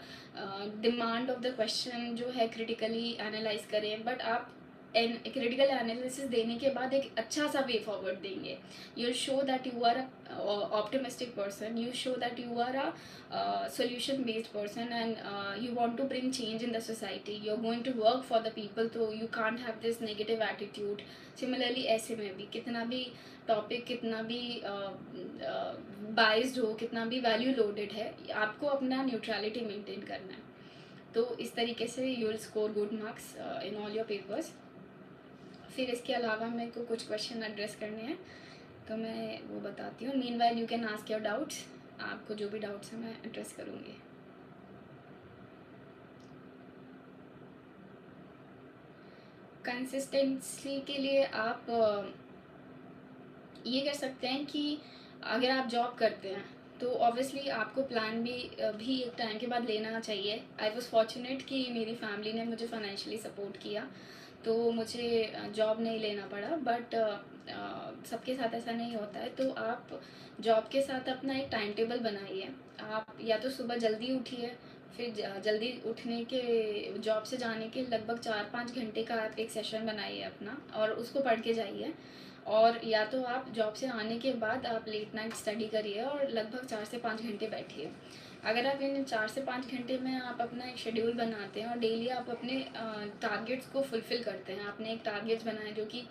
demand of the question जो है क्रिटिकली एनालाइज करें, बट आप क्रिटिकल एनालिसिस देने के बाद एक अच्छा सा वे फॉरवर्ड देंगे। You show that you are a optimistic person, you show that you are a solution based person, and you want to bring change in the society, you're going to work for the people, so you can't have this negative attitude. Similarly ऐसे में भी कितना भी topic, कितना भी biased हो, कितना भी वैल्यू लोडेड है, आपको अपना न्यूट्रलिटी मेंटेन करना है। तो इस तरीके से you will score good marks in all your papers. फिर इसके अलावा मेरे को कुछ क्वेश्चन एड्रेस करने हैं, तो मैं वो बताती हूँ। Meanwhile you can ask your doubts, आपको जो भी डाउट्स हैं मैं एड्रेस करूँगी। कंसिस्टेंसी के लिए आप ये कर सकते हैं कि अगर आप जॉब करते हैं तो ऑब्वियसली आपको प्लान भी एक टाइम के बाद लेना चाहिए। आई वॉज फॉर्चुनेट कि मेरी फैमिली ने मुझे फाइनेंशियली सपोर्ट किया, तो मुझे जॉब नहीं लेना पड़ा, बट सबके साथ ऐसा नहीं होता है। तो आप जॉब के साथ अपना एक टाइम टेबल बनाइए। आप या तो सुबह जल्दी उठिए, फिर जल्दी उठने के, जॉब से जाने के लगभग 4-5 घंटे का आप एक सेशन बनाइए अपना, और उसको पढ़ के जाइए। और या तो आप जॉब से आने के बाद आप लेट नाइट स्टडी करिए और लगभग 4 से 5 घंटे बैठिए। अगर आप इन 4 से 5 घंटे में आप अपना एक शेड्यूल बनाते हैं और डेली आप अपने टारगेट्स को फुलफ़िल करते हैं, आपने एक टारगेट्स बनाए जो कि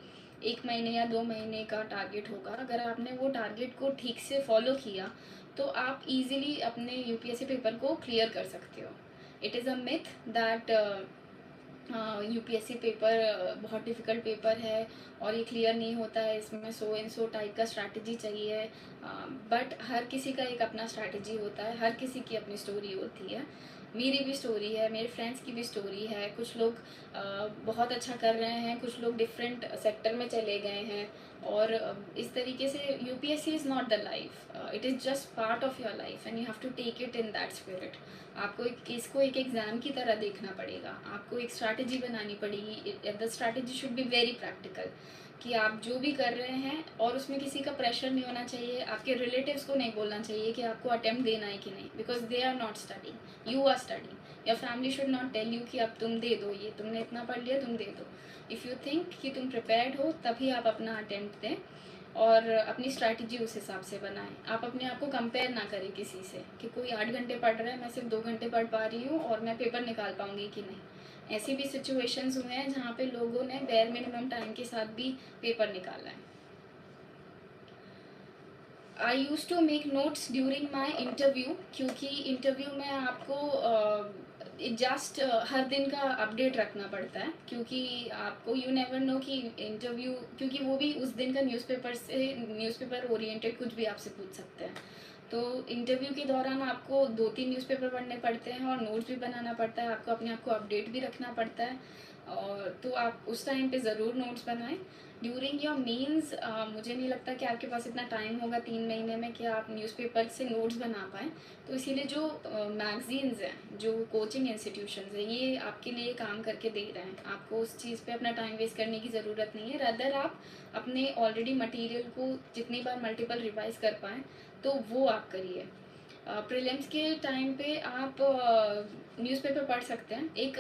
1 महीने या 2 महीने का टारगेट होगा, अगर आपने वो टारगेट को ठीक से फॉलो किया तो आप इजीली अपने यूपीएससी पेपर को क्लियर कर सकते हो। It is a myth that UPSC paper बहुत डिफ़िकल्ट पेपर है और ये क्लियर नहीं होता है, इसमें सो एंड सो टाइप का स्ट्रैटेजी चाहिए। बट हर किसी का एक अपना स्ट्रैटेजी होता है, हर किसी की अपनी स्टोरी होती है। मेरी भी स्टोरी है, मेरे फ्रेंड्स की भी स्टोरी है। कुछ लोग बहुत अच्छा कर रहे हैं, कुछ लोग डिफरेंट सेक्टर में चले गए हैं, और इस तरीके से UPSC is not the life, it is just part of your life and you have to take it in that spirit. आपको इसको एक एग्ज़ाम की तरह देखना पड़ेगा, आपको एक स्ट्रैटेजी बनानी पड़ेगी। The strategy should be very practical, कि आप जो भी कर रहे हैं और उसमें किसी का प्रेशर नहीं होना चाहिए, आपके रिलेटिव्स को नहीं बोलना चाहिए कि आपको अटेम्प्ट देना है कि नहीं, because they are not studying, you are studying. Your family should not tell you कि अब तुम दे दो, ये तुमने इतना पढ़ लिया तुम दे दो। इफ़ यू थिंक कि तुम प्रिपेयर्ड हो तभी आप अपना अटेम्प्ट दें। और अपनी स्ट्रैटेजी उस हिसाब से बनाएं। आप अपने आप को कंपेयर ना करें किसी से कि कोई 8 घंटे पढ़ रहा है, मैं सिर्फ 2 घंटे पढ़ पा रही हूँ और मैं पेपर निकाल पाऊँगी कि नहीं। ऐसी भी सिचुएशंस हुए हैं जहाँ पे लोगों ने बेयर मिनिमम टाइम के साथ भी पेपर निकाला है। I use to make notes during my interview, क्योंकि इंटरव्यू में आपको जस्ट हर दिन का अपडेट रखना पड़ता है, क्योंकि आपको यू नेवर नो कि इंटरव्यू, क्योंकि वो भी उस दिन का न्यूज़पेपर ओरिएंटेड कुछ भी आपसे पूछ सकते हैं। तो इंटरव्यू के दौरान आपको 2-3 न्यूज़पेपर पढ़ने पड़ते हैं और नोट्स भी बनाना पड़ता है, आपको अपने आप को अपडेट भी रखना पड़ता है। और तो आप उस टाइम पे ज़रूर नोट्स बनाएं। ड्यूरिंग योर मीन्स मुझे नहीं लगता कि आपके पास इतना टाइम होगा 3 महीने में कि आप न्यूज़पेपर से नोट्स बना पाएँ। तो इसीलिए जो मैगज़ीन्स हैं, जो कोचिंग इंस्टीट्यूशंस हैं, ये आपके लिए काम करके दे रहे हैं। आपको उस चीज़ पे अपना टाइम वेस्ट करने की ज़रूरत नहीं है। रादर आप अपने ऑलरेडी मटेरियल को जितनी बार मल्टीपल रिवाइज कर पाएँ तो वो आप करिए। प्रीलिम्स के टाइम पे आप न्यूज़पेपर पढ़ सकते हैं।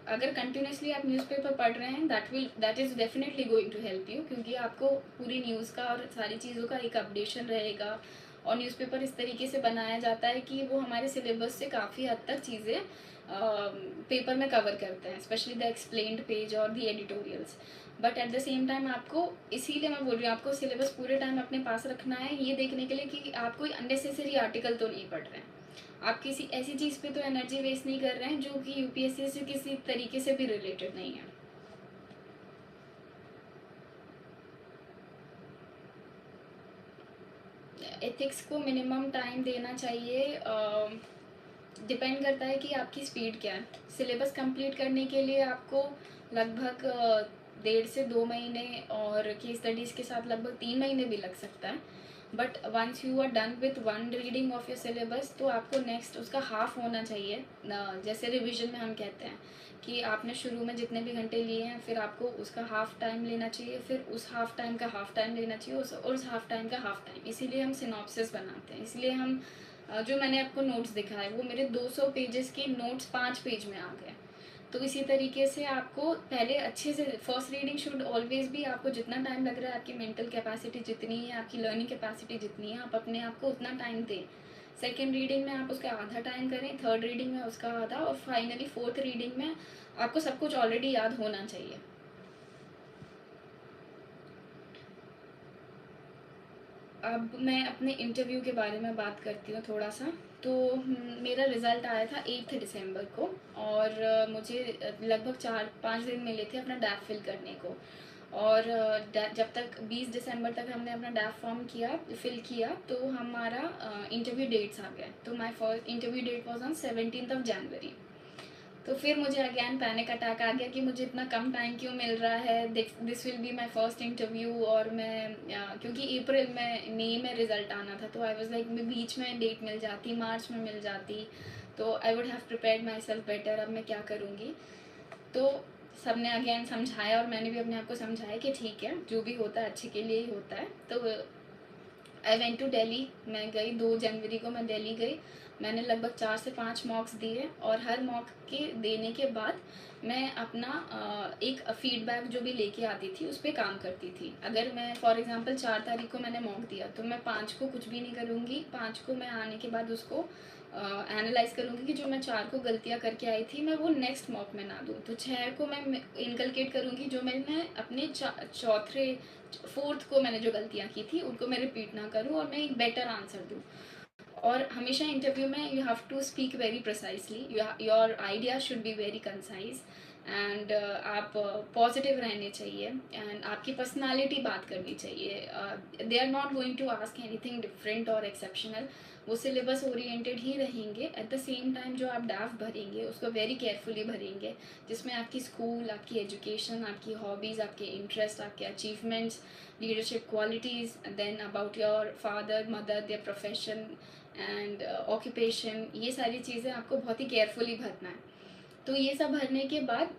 अगर कंटिन्यूसली आप न्यूज़पेपर पढ़ रहे हैं, that is definitely going to help you, क्योंकि आपको पूरी न्यूज़ का और सारी चीज़ों का एक अपडेशन रहेगा। और न्यूज़पेपर इस तरीके से बनाया जाता है कि वो हमारे सिलेबस से काफ़ी हद तक चीज़ें पेपर में कवर करते हैं, स्पेशली द एक्सप्लेन्ड पेज और the editorials. But at the same time आपको, इसीलिए मैं बोल रही हूँ, आपको सिलेबस पूरे टाइम अपने पास रखना है, ये देखने के लिए कि आप कोई अननेसेसरी आर्टिकल तो नहीं पढ़ रहे हैं, आप किसी ऐसी चीज़ पे तो एनर्जी वेस्ट नहीं कर रहे हैं जो कि यूपीएससी से किसी तरीके से भी रिलेटेड नहीं है। एथिक्स को मिनिमम टाइम देना चाहिए। डिपेंड करता है कि आपकी स्पीड क्या है। सिलेबस कंप्लीट करने के लिए आपको लगभग 1.5 से 2 महीने और केस स्टडीज़ के साथ लगभग 3 महीने भी लग सकता है। But once you are done with one reading of your syllabus, तो आपको नेक्स्ट उसका हाफ होना चाहिए। जैसे रिवीजन में हम कहते हैं कि आपने शुरू में जितने भी घंटे लिए हैं, फिर आपको उसका हाफ टाइम लेना चाहिए, फिर उस हाफ टाइम का हाफ टाइम लेना चाहिए, उस हाफ टाइम का हाफ टाइम। इसीलिए हम सिनॉप्सिस बनाते हैं। इसलिए हम जो मैंने आपको नोट्स दिखाए, वो मेरे 200 पेजेस के नोट्स 5 पेज में आ गए। तो इसी तरीके से आपको पहले अच्छे से, फर्स्ट रीडिंग शुड ऑलवेज भी, आपको जितना टाइम लग रहा है, आपकी मेंटल कैपेसिटी जितनी है, आपकी लर्निंग कैपेसिटी जितनी है, आप अपने आप को उतना टाइम दें। सेकेंड रीडिंग में आप उसका आधा टाइम करें, थर्ड रीडिंग में उसका आधा, और फाइनली फोर्थ रीडिंग में आपको सब कुछ ऑलरेडी याद होना चाहिए। अब मैं अपने इंटरव्यू के बारे में बात करती हूँ थोड़ा सा। तो मेरा रिज़ल्ट आया था 8 दिसंबर को, और मुझे लगभग 4-5 दिन मिले थे अपना डैप फिल करने को। और जब तक 20 दिसंबर तक हमने अपना डैप फॉर्म फिल किया, तो हमारा इंटरव्यू डेट्स आ गए। तो my first interview date was on 17 January. तो फिर मुझे अगेन पैनिक अटैक आ गया कि मुझे इतना कम टाइम क्यों मिल रहा है, this will be my first interview. और मैं क्योंकि अप्रैल में, मई में रिज़ल्ट आना था, तो आई वाज लाइक, बीच में डेट मिल जाती, मार्च में मिल जाती, तो I would have prepared my self better. अब मैं क्या करूँगी। तो सबने अगेन समझाया, और मैंने भी अपने आप को समझाया कि ठीक है, जो भी होता है अच्छे के लिए ही होता है। तो आई वेंट टू दिल्ली, मैं गई 2 जनवरी को, मैं दिल्ली गई। मैंने लगभग 4 से 5 मॉक्स दिए, और हर मॉक के देने के बाद मैं अपना एक फीडबैक जो भी लेके आती थी उस पर काम करती थी। अगर मैं फॉर एग्जांपल 4 तारीख को मैंने मॉक दिया, तो मैं 5 को कुछ भी नहीं करूँगी। 5 को मैं आने के बाद उसको एनालाइज करूँगी कि जो मैं 4 को गलतियाँ करके आई थी, मैं वो नेक्स्ट मॉक में ना दूँ। तो 6 को मैं इनकलकेट करूँगी, जो मैंने अपने चौथे फोर्थ को मैंने जो गलतियाँ की थी उनको मैं रिपीट ना करूँ, और मैं एक बेटर आंसर दूँ। और हमेशा इंटरव्यू में you have to speak very precisely, your idea should be very concise, and आप पॉजिटिव रहने चाहिए, एंड आपकी पर्सनालिटी बात करनी चाहिए। They are not going to ask anything different और एक्सेप्शनल, वो सिलेबस ओरिएंटेड ही रहेंगे। एट द सेम टाइम जो आप ड्राफ्ट भरेंगे उसको वेरी केयरफुली भरेंगे, जिसमें आपकी स्कूल, आपकी एजुकेशन, आपकी हॉबीज़, आपके इंटरेस्ट, आपके achievements, leadership qualities, then about your father mother, their profession and occupation, ये सारी चीज़ें आपको बहुत ही केयरफुली भरना है। तो ये सब भरने के बाद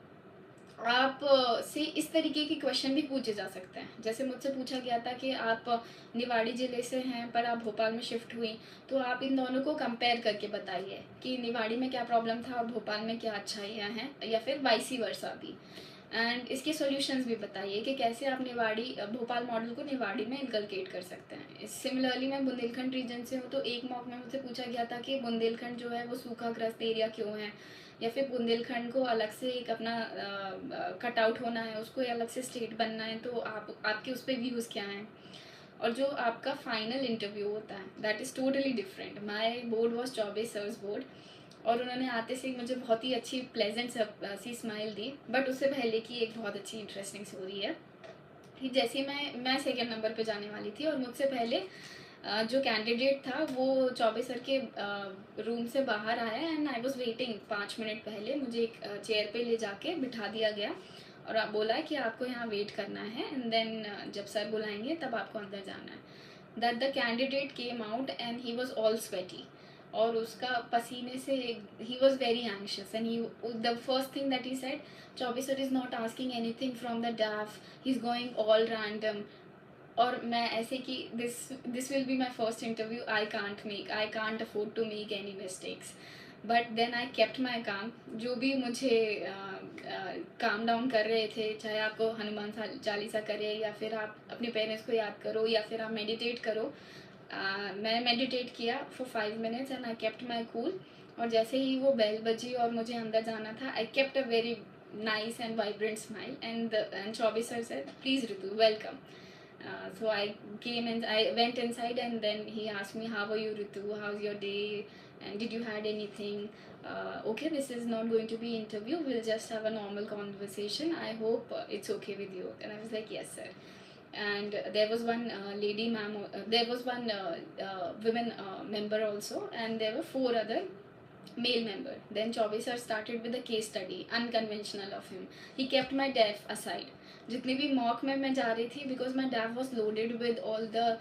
आप से इस तरीके के क्वेश्चन भी पूछे जा सकते हैं। जैसे मुझसे पूछा गया था कि आप निवाड़ी ज़िले से हैं पर आप भोपाल में शिफ्ट हुई, तो आप इन दोनों को कंपेयर करके बताइए कि निवाड़ी में क्या प्रॉब्लम था और भोपाल में क्या अच्छाइयाँ हैं, या फिर वाइसी वर्सा भी। एंड इसके सॉल्यूशंस भी बताइए कि कैसे आप निवाड़ी भोपाल मॉडल को निवाड़ी में इनकलकेट कर सकते हैं। सिमिलरली मैं बुंदेलखंड रीजन से हूँ, तो एक मॉक में मुझसे पूछा गया था कि बुंदेलखंड जो है वो सूखाग्रस्त एरिया क्यों है, या फिर बुंदेलखंड को अलग से एक अपना कट आउट होना है, उसको अलग से स्टेट बनना है, तो आपके उस पर व्यूज़ क्या हैं। और जो आपका फाइनल इंटरव्यू होता है that is totally different. My board was Chaubey sir's board, और उन्होंने आते से मुझे बहुत ही अच्छी प्लेजेंट सी स्माइल दी। बट उससे पहले की एक बहुत अच्छी इंटरेस्टिंग स्टोरी है कि जैसे मैं सेकेंड नंबर पे जाने वाली थी, और मुझसे पहले जो कैंडिडेट था वो चौबे सर के रूम से बाहर आया, and I was waiting 5 minute पहले। मुझे एक चेयर पे ले जाके बिठा दिया गया, और आप बोला है कि आपको यहाँ वेट करना है, एंड देन जब सर बुलाएंगे तब आपको अंदर जाना है। That the candidate came out and he was all sweaty, और उसका पसीने से he was very anxious, and he the first thing that he said, Chaubey sir is not asking anything from the DAF, he is going all random. और मैं ऐसे कि this will be my first interview, I can't afford to make any mistakes. But then I kept my calm. जो भी मुझे calm down कर रहे थे, चाहे आपको हनुमान चालीसा करे, या फिर आप अपने पेरेंट्स को याद करो, या फिर आप मेडिटेट करो, मैंने मेडिटेट किया for 5 minutes and I kept my cool. और जैसे ही वो बेल बजी और मुझे अंदर जाना था, I kept a very nice and vibrant smile, and Chaubey sir said, please Ritu, welcome. So I went inside, and then he asked me, how are you Ritu, how's your day, and did you had anything. Okay, this is not going to be interview, we'll just have a normal conversation, I hope it's okay with you. And I was like, yes sir. And there was one lady ma'am, there was one women member also, and there were four other male member. Then Chaubey sir started with a case study, unconventional of him. He kept my DEF aside. जितने भी mock में मैं जा रही थी, because my डैफ was loaded with all the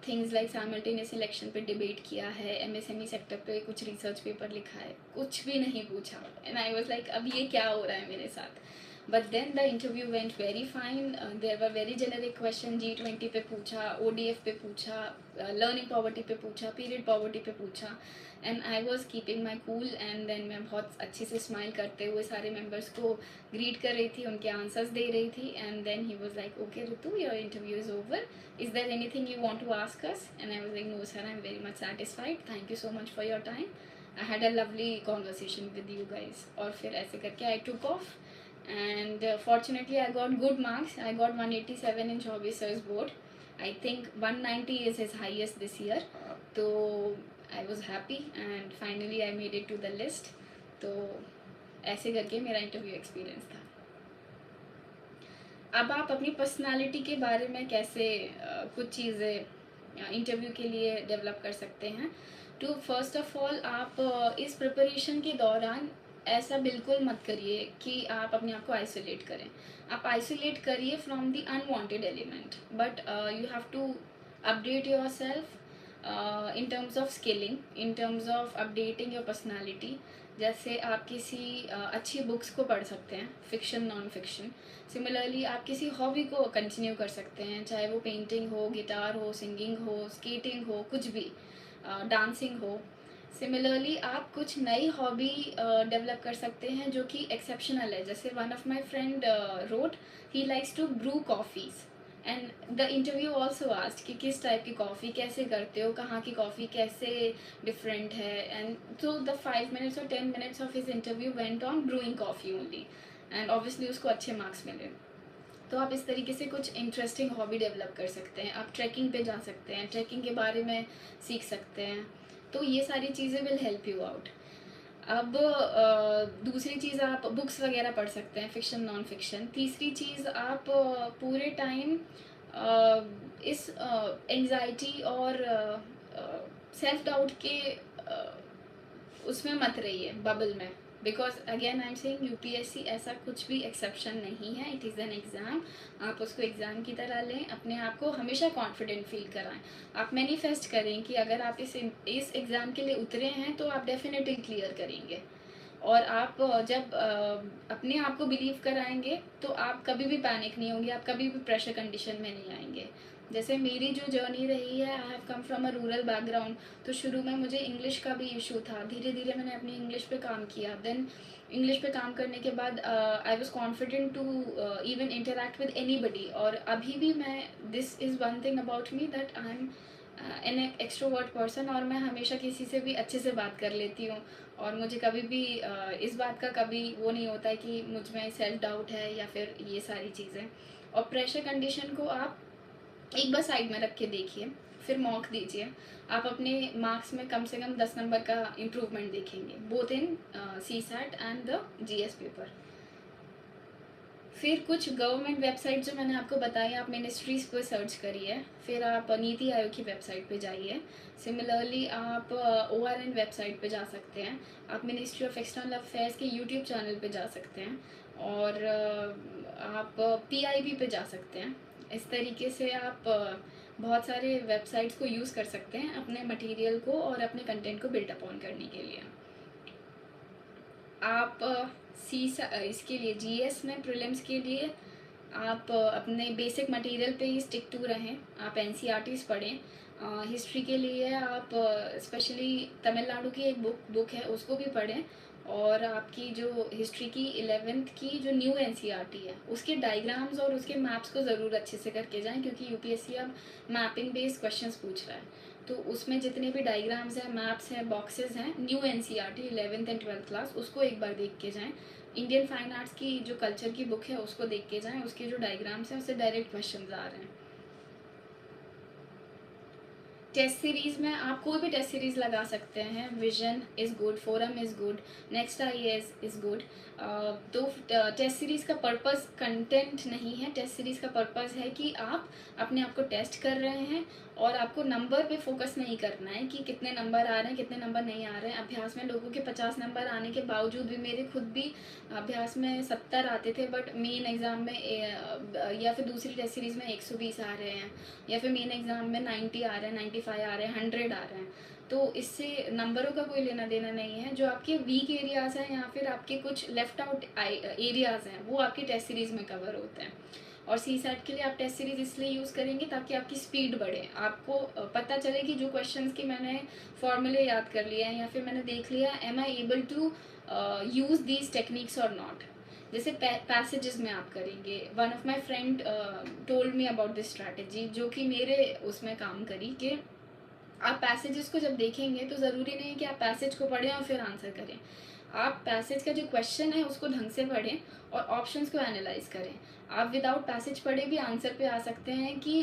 things like simultaneous election पे debate किया है, MSME सेक्टर पे कुछ रिसर्च पेपर लिखा है, कुछ भी नहीं पूछा। एंड आई वॉज लाइक, अब ये क्या हो रहा है मेरे साथ। But then the interview went very fine, there were very generic question. G20 पे पूछा, ODF पे पूछा, लर्निंग पॉवर्टी पे पूछा, पीरियड पॉवर्टी पे पूछा, and I was keeping my cool. And then मैं बहुत अच्छे से स्माइल करते हुए सारे मेम्बर्स को ग्रीट कर रही थी, उनके आंसर्स दे रही थी। And then he was like, okay Ritu, your interview is over, is there anything you want to ask us. And I was like, no sir, I am very much satisfied, thank you so much for your time, I had a lovely conversation with you guys. और फिर ऐसे करके I took off, and fortunately I got good marks. I got 187 in Chaubey sir's board. I think 190 is his highest this year. So I was happy, and finally I made it to the list. तो ऐसे करके मेरा interview experience था। अब आप अपनी personality के बारे में कैसे कुछ चीज़ें इंटरव्यू के लिए डेवलप कर सकते हैं। तो फर्स्ट ऑफ ऑल, आप इस प्रिपरेशन के दौरान ऐसा बिल्कुल मत करिए कि आप अपने आप को आइसोलेट करें। आप आइसोलेट करिए from the unwanted element, but you have to update yourself in terms of skilling, in terms of updating your personality. जैसे आप किसी अच्छी बुक्स को पढ़ सकते हैं, फिक्शन, नॉन फिक्शन। सिमिलरली आप किसी हॉबी को कंटिन्यू कर सकते हैं, चाहे वो पेंटिंग हो, गिटार हो, सिंगिंग हो, स्केटिंग हो, कुछ भी, डांसिंग हो। सिमिलरली आप कुछ नई हॉबी डेवलप कर सकते हैं जो कि एक्सेप्शनल है। जैसे वन ऑफ माई फ्रेंड रोट, he likes to brew coffees, and the interview also asked कि किस टाइप की कॉफ़ी कैसे करते हो, कहाँ की कॉफ़ी कैसे डिफरेंट है। And so the 5 minutes or 10 minutes of his interview went on brewing coffee only, and obviously उसको अच्छे मार्क्स मिले। तो आप इस तरीके से कुछ इंटरेस्टिंग हॉबी डेवलप कर सकते हैं। आप ट्रैकिंग पे जा सकते हैं, ट्रैकिंग के बारे में सीख सकते हैं। तो ये सारी चीज़ें विल हेल्प यू आउट। अब दूसरी चीज़, आप बुक्स वगैरह पढ़ सकते हैं, फिक्शन, नॉन फिक्शन। तीसरी चीज़, आप पूरे टाइम इस एंजाइटी और सेल्फ डाउट के उसमें मत रहिए, बबल में। Because again I am saying, UPSC ऐसा कुछ भी एक्सेप्शन नहीं है, इट इज़ एन एग्ज़ाम। आप उसको एग्ज़ाम की तरह लें, अपने आप को हमेशा कॉन्फिडेंट फील कराएं। आप मैनिफेस्ट करें कि अगर आप इस एग्ज़ाम के लिए उतरे हैं तो आप डेफिनेटली क्लियर करेंगे। और आप जब अपने आप को बिलीव कराएंगे तो आप कभी भी पैनिक नहीं होंगे, आप कभी भी प्रेशर कंडीशन में नहीं आएंगे। जैसे मेरी जो जर्नी रही है, आई have come from a rural background, तो शुरू में मुझे इंग्लिश का भी इशू था। धीरे धीरे मैंने अपनी इंग्लिश पे काम किया। देन इंग्लिश पे काम करने के बाद I was confident to even interact with anybody. और अभी भी मैं, this is one thing about me that I am an extrovert person, और मैं हमेशा किसी से भी अच्छे से बात कर लेती हूँ। और मुझे कभी भी इस बात का कभी वो नहीं होता है कि मुझ में सेल्फ डाउट है या फिर ये सारी चीज़ें। और प्रेशर कंडीशन को आप एक बार साइड में रख के देखिए, फिर मॉक दीजिए। आप अपने मार्क्स में कम से कम 10 नंबर का इम्प्रूवमेंट देखेंगे, both in CSAT and the GS paper. फिर कुछ गवर्नमेंट वेबसाइट जो मैंने आपको बताई, आप मिनिस्ट्रीज़ पर सर्च करिए। फिर आप नीति आयोग की वेबसाइट पे जाइए। सिमिलरली आप ORN वेबसाइट पे जा सकते हैं। आप मिनिस्ट्री ऑफ एक्सटर्नल अफेयर्स के यूट्यूब चैनल पे जा सकते हैं। और आप PIB पे जा सकते हैं। इस तरीके से आप बहुत सारे वेबसाइट्स को यूज़ कर सकते हैं अपने मटेरियल को और अपने कंटेंट को बिल्ट अपॉन करने के लिए। आप इसके लिए GS में प्रीलिम्स के लिए आप अपने बेसिक मटेरियल पे ही स्टिक टू रहें। आप NCERTs पढ़ें। हिस्ट्री के लिए आप स्पेशली तमिलनाडु की एक बुक है, उसको भी पढ़ें। और आपकी जो हिस्ट्री की 11th की जो न्यू NCERT है, उसके डायग्राम्स और उसके मैप्स को ज़रूर अच्छे से करके जाएं, क्योंकि UPSC अब मैपिंग बेस्ड क्वेश्चंस पूछ रहा है। तो उसमें जितने भी डायग्राम्स हैं, मैप्स हैं, बॉक्सेस हैं, new NCERT 11th and 12th class, उसको एक बार देख के जाएं। इंडियन फाइन आर्ट्स की जो कल्चर की बुक है, उसको देख के जाएं। उसके जो डायग्राम्स हैं, उससे डायरेक्ट क्वेश्चंस आ रहे हैं। टेस्ट सीरीज़ में आप कोई भी टेस्ट सीरीज़ लगा सकते हैं। Vision is good, forum is good, next IAS is good. तो टेस्ट सीरीज़ का पर्पस कंटेंट नहीं है। टेस्ट सीरीज़ का पर्पस है कि आप अपने आप को टेस्ट कर रहे हैं, और आपको नंबर पे फोकस नहीं करना है कि कितने नंबर आ रहे हैं, कितने नंबर नहीं आ रहे हैं। अभ्यास में लोगों के 50 नंबर आने के बावजूद भी, मेरे खुद भी अभ्यास में 70 आते थे, बट मेन एग्ज़ाम में या फिर दूसरी टेस्ट सीरीज़ में 120 आ रहे हैं, या फिर मेन एग्ज़ाम में 90 आ रहे हैं, 95 आ रहे हैं, 100 आ रहे हैं। तो इससे नंबरों का कोई लेना देना नहीं है। जो आपके वीक एरियाज़ हैं या फिर आपके कुछ लेफ्ट आउट एरियाज़ हैं, वो आपकी टेस्ट सीरीज़ में कवर होते हैं। और CSAT के लिए आप टेस्ट सीरीज इसलिए यूज़ करेंगे ताकि आपकी स्पीड बढ़े। आपको पता चले कि जो क्वेश्चंस की मैंने फॉर्मूले याद कर लिया है या फिर मैंने देख लिया, am I able to use these techniques और नॉट। जैसे पैसेजेस में आप करेंगे, one of my friend told me about this strategy, जो कि मेरे उसमें काम करी, कि आप पैसेजेस को जब देखेंगे तो ज़रूरी नहीं है कि आप पैसेज को पढ़ें और फिर आंसर करें। आप पैसेज का जो क्वेश्चन है उसको ढंग से पढ़ें और ऑप्शंस को एनालाइज करें। आप विदाउट पैसेज पढ़े भी आंसर पे आ सकते हैं कि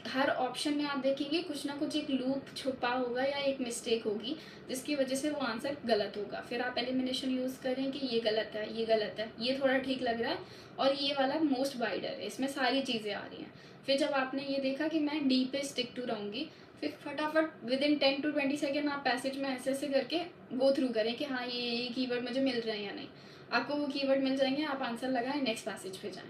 हर ऑप्शन में आप देखेंगे कुछ ना कुछ एक लूप छुपा होगा या एक मिस्टेक होगी, जिसकी वजह से वो आंसर गलत होगा। फिर आप एलिमिनेशन यूज़ करें कि ये गलत है, ये गलत है, ये थोड़ा ठीक लग रहा है, और ये वाला मोस्ट वाइडर है, इसमें सारी चीज़ें आ रही हैं। फिर जब आपने ये देखा कि मैं डी पे स्टिक टू रहूँगी, फिर फटाफट विद इन 10 to 20 सेकेंड आप पैसेज में ऐसे ऐसे करके गो थ्रू करें कि हाँ ये कीवर्ड मुझे मिल रहे हैं या नहीं। आपको वो कीवर्ड मिल जाएंगे, आप आंसर लगाएं, नेक्स्ट पैसेज पे जाएं।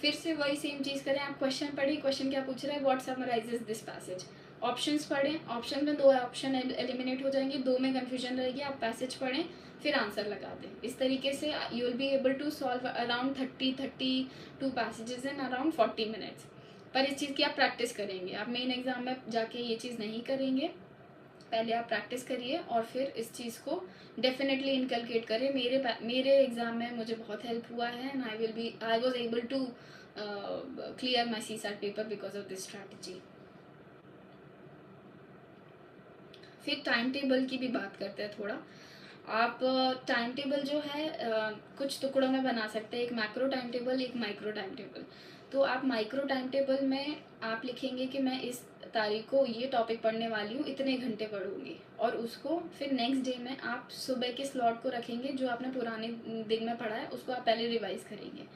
फिर से वही सेम चीज़ करें। आप क्वेश्चन पढ़िए, क्वेश्चन क्या पूछ रहा है, what summarises this passage. Options पढ़ें, ऑप्शन में 2 ऑप्शन एलिमिनेट हो जाएंगे, 2 में कन्फ्यूजन रहेगी, आप पैसेज पढ़ें, फिर आंसर लगा दें। इस तरीके से you will be able to solve around 32 passages in around 40 minutes. पर इस चीज़ की आप प्रैक्टिस करेंगे, आप मेन एग्ज़ाम में जाके ये चीज़ नहीं करेंगे। पहले आप प्रैक्टिस करिए और फिर इस चीज़ को डेफिनेटली इनकलकेट करें। मेरे एग्ज़ाम में मुझे बहुत हेल्प हुआ है, and I was able to clear my CSAT paper because of this strategy. फिर टाइम टेबल की भी बात करते हैं थोड़ा। आप टाइम टेबल जो है कुछ टुकड़ों में बना सकते हैं, एक मैक्रो टाइम टेबल, एक माइक्रो टाइम टेबल। तो आप माइक्रो टाइम टेबल में आप लिखेंगे कि मैं इस तारीख को ये टॉपिक पढ़ने वाली हूँ, इतने घंटे पढ़ूंगी, और उसको फिर नेक्स्ट डे में आप सुबह के स्लॉट को रखेंगे, जो आपने पुराने दिन में पढ़ा है उसको आप पहले रिवाइज करेंगे।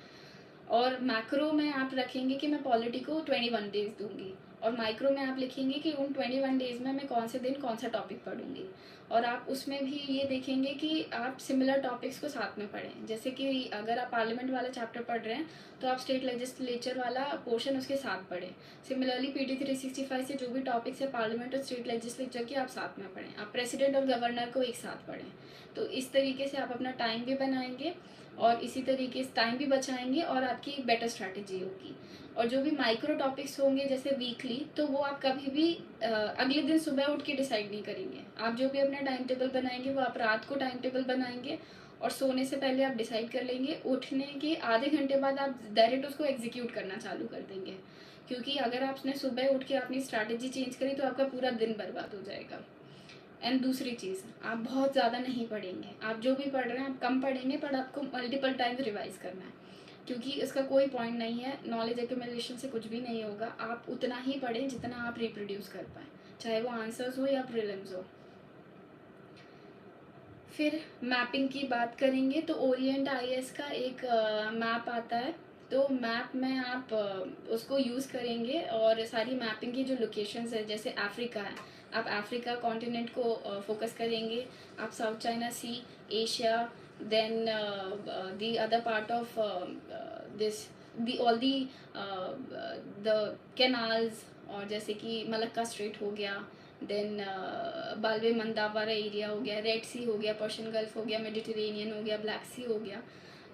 और मैक्रो में आप रखेंगे कि मैं पॉलिटी को 21 डेज दूंगी, और माइक्रो में आप लिखेंगे कि उन 21 डेज में मैं कौन से दिन कौन सा टॉपिक पढ़ूंगी। और आप उसमें भी ये देखेंगे कि आप सिमिलर टॉपिक्स को साथ में पढ़ें। जैसे कि अगर आप पार्लियामेंट वाला चैप्टर पढ़ रहे हैं तो आप स्टेट लेजिस्लेचर वाला पोर्शन उसके साथ पढ़ें। सिमिलरली PT 365 से जो भी टॉपिक्स है पार्लियामेंट और स्टेट लेजिस्लेचर के, आप साथ में पढ़ें। आप प्रेसिडेंट और गवर्नर को एक साथ पढ़ें। तो इस तरीके से आप अपना टाइम भी बनाएंगे और इसी तरीके से टाइम भी बचाएंगे और आपकी एक बेटर स्ट्रैटेजी होगी। और जो भी माइक्रो टॉपिक्स होंगे जैसे वीकली, तो वो आप कभी भी अगले दिन सुबह उठ के डिसाइड नहीं करेंगे। आप जो भी अपना टाइम टेबल बनाएंगे वो आप रात को टाइम टेबल बनाएंगे और सोने से पहले आप डिसाइड कर लेंगे। उठने के आधे घंटे बाद आप डायरेक्ट उसको एग्जीक्यूट करना चालू कर देंगे, क्योंकि अगर आपने सुबह उठ के अपनी स्ट्रैटेजी चेंज करी तो आपका पूरा दिन बर्बाद हो जाएगा। एंड दूसरी चीज़, आप बहुत ज़्यादा नहीं पढ़ेंगे। आप जो भी पढ़ रहे हैं आप कम पढ़ेंगे, पर आपको मल्टीपल टाइम्स रिवाइज करना है, क्योंकि इसका कोई पॉइंट नहीं है। नॉलेज एक्यूमुलेशन से कुछ भी नहीं होगा। आप उतना ही पढ़ें जितना आप रिप्रोड्यूस कर पाएँ, चाहे वो आंसर्स हो या प्रीलिम्स हो। फिर मैपिंग की बात करेंगे तो ओरिएंट आईएएस का एक मैप आता है, तो मैप में आप उसको यूज़ करेंगे और सारी मैपिंग की जो लोकेशंस है, जैसे अफ्रीका है, आप अफ्रीका कॉन्टिनेंट को फोकस करेंगे। आप South China Sea, Asia, then the other part of this, the all the the canals, और जैसे कि मलक्का स्ट्रेट हो गया, देन बालवे मंदावारा एरिया हो गया, रेड सी हो गया, पर्शियन गल्फ हो गया, मेडिटेरेनियन हो गया, ब्लैक सी हो गया।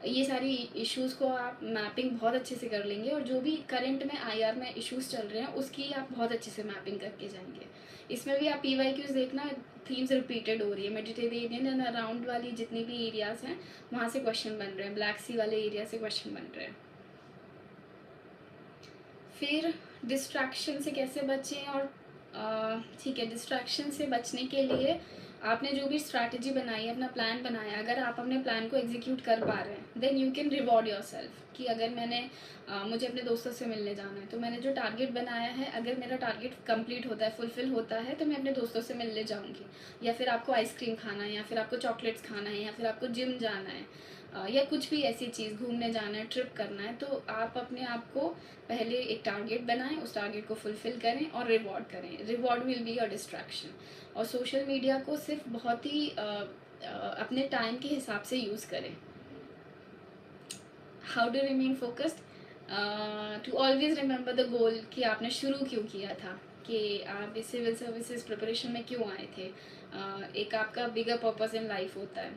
ये सारी इश्यूज़ को आप मैपिंग बहुत अच्छे से कर लेंगे, और जो भी करंट में आईआर में इश्यूज़ चल रहे हैं उसकी आप बहुत अच्छे से मैपिंग करके जाएंगे। इसमें भी आप पीवाईक्यूज़ देखना, थीम्स रिपीटेड हो रही है। मेडिटेरेनियन एंड अराउंड वाली जितनी भी एरियाज़ हैं वहाँ से क्वेश्चन बन रहे हैं, ब्लैक सी वाले एरिया से क्वेश्चन बन रहे हैं। फिर डिस्ट्रैक्शन से कैसे बचें, और ठीक है, डिस्ट्रैक्शन से बचने के लिए आपने जो भी स्ट्रैटेजी बनाई है, अपना प्लान बनाया, अगर आप अपने प्लान को एग्जीक्यूट कर पा रहे हैं, then you can reward yourself. कि अगर मुझे अपने दोस्तों से मिलने जाना है, तो मैंने जो टारगेट बनाया है, अगर मेरा टारगेट कंप्लीट होता है, फुलफिल होता है, तो मैं अपने दोस्तों से मिलने जाऊँगी। या फिर आपको आइसक्रीम खाना है, या फिर आपको चॉकलेट्स खाना है, या फिर आपको जिम जाना है, या कुछ भी ऐसी चीज़, घूमने जाना है, ट्रिप करना है, तो आप अपने आप को पहले एक टारगेट बनाएं, उस टारगेट को फुलफिल करें और रिवॉर्ड करें। Reward will be your distraction. और सोशल मीडिया को सिर्फ बहुत ही अपने टाइम के हिसाब से यूज़ करें। How to remain focused, to always remember the goal, कि आपने शुरू क्यों किया था, कि आप इस सिविल सर्विसेज प्रिपरेशन में क्यों आए थे। एक आपका बिगर पर्पस इन लाइफ होता है,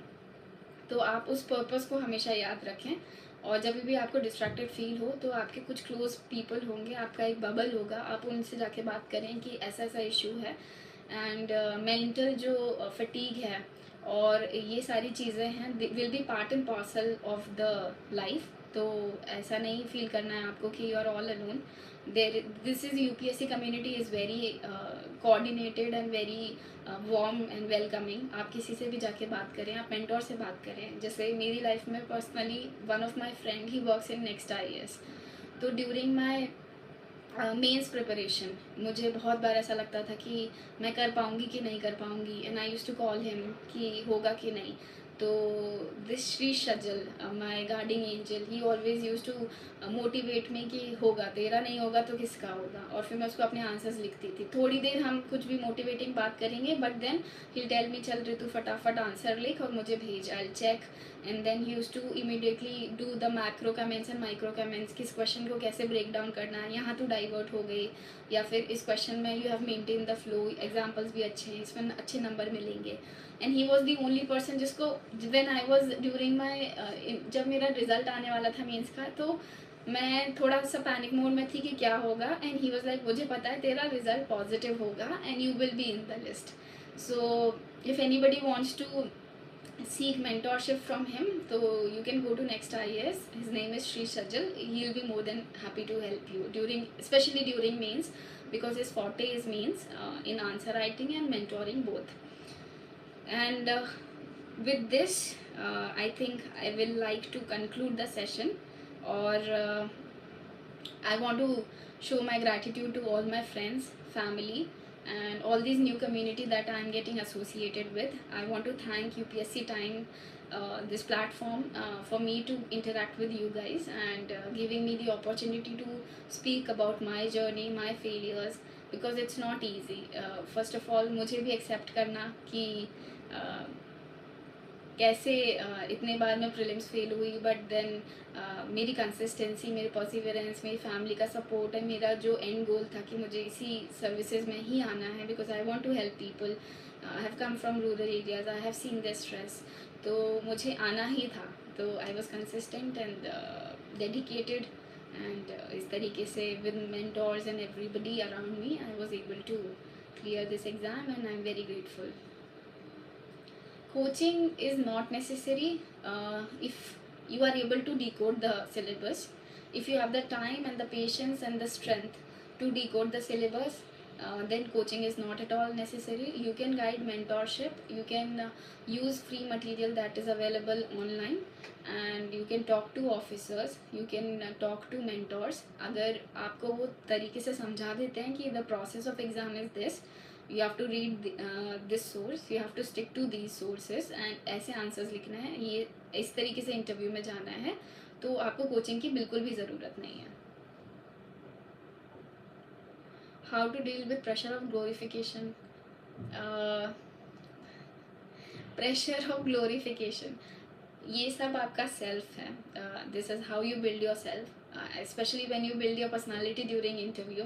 तो आप उस पर्पस को हमेशा याद रखें। और जब भी आपको डिस्ट्रैक्टेड फील हो, तो आपके कुछ क्लोज पीपल होंगे, आपका एक बबल होगा, आप उनसे जाके बात करें कि ऐसा ऐसा इशू है। एंड मेंटल जो फटीग है और ये सारी चीज़ें हैं, will be part and parcel of the life. तो ऐसा नहीं फील करना है आपको कि you are all alone. There this is UPSC community is very coordinated and very warm and welcoming. आप किसी से भी जाके बात करें, आप मेंटोर से बात करें। जैसे मेरी लाइफ में personally one of my friend he works in next IAS, तो ड्यूरिंग माई मेंस प्रिपरेशन मुझे बहुत बार ऐसा लगता था कि मैं कर पाऊँगी कि नहीं कर पाऊँगी, and I use to call him कि होगा कि नहीं। तो this Shri Sajal, my guarding angel, he always use to motivate me कि होगा, तेरा नहीं होगा तो किसका होगा। और फिर मैं उसको अपने आंसर्स लिखती थी। थोड़ी देर हम कुछ भी मोटिवेटिंग बात करेंगे, but then he tell me, चल ऋतु फटाफट आंसर लिख और मुझे भेज, I check. And then he use to immediately do the macro comments and micro comments, किस क्वेश्चन को कैसे ब्रेक डाउन करना है, यहाँ तो डाइवर्ट हो गई, या फिर इस क्वेश्चन में you have maintain the flow, examples भी अच्छे हैं, इसमें अच्छे नंबर मिलेंगे। And he was the only person जिसको, when I was during my, जब मेरा रिजल्ट आने वाला था मीन्स का, तो मैं थोड़ा सा पैनिक मोड में थी कि क्या होगा। एंड ही वॉज लाइक, मुझे पता है तेरा रिजल्ट पॉजिटिव होगा and you will be in the list. So if anybody wants to seek mentorship from him, so you can go to next IAS. His name is Sri Sajal. He'll be more than happy to help you during, especially during mains, because his forte is mains in answer writing and mentoring both. And with this, I think I will like to conclude the session, or I want to show my gratitude to all my friends, family, and all these new community that I am getting associated with. I want to thank UPSC Time, this platform, for me to interact with you guys, and giving me the opportunity to speak about my journey, my failures, because it's not easy. First of all, मुझे भी accept करना कि कैसे इतने बार मैं prelims fail हुई, but then मेरी consistency, मेरी परसिवरेंस, मेरी फैमिली का सपोर्ट है, मेरा जो एंड गोल था कि मुझे इसी सर्विसेज में ही आना है, because I want to help people. I have come from rural areas, I have seen the stress, तो मुझे आना ही था। तो I was consistent and dedicated and इस तरीके से with mentors and everybody around me I was able to clear this exam and I'm very grateful. Coaching is not necessary if you are able to decode the syllabus. If you have the time and the patience and the strength to decode the syllabus, then coaching is not at all necessary. You can guide mentorship, you can use free material that is available online, and you can talk to officers, you can talk to mentors. अगर आपको वो तरीके से समझा देते हैं कि the process of exam is this, you have to read this source, you have to stick to these sources and ऐसे आंसर्स लिखना है, ये इस तरीके से इंटरव्यू में जाना है, तो आपको कोचिंग की बिल्कुल भी ज़रूरत नहीं है. How to deal with pressure of glorification. Pressure of glorification, ये सब आपका सेल्फ है. This is how you build yourself, specially when you build your personality during interview.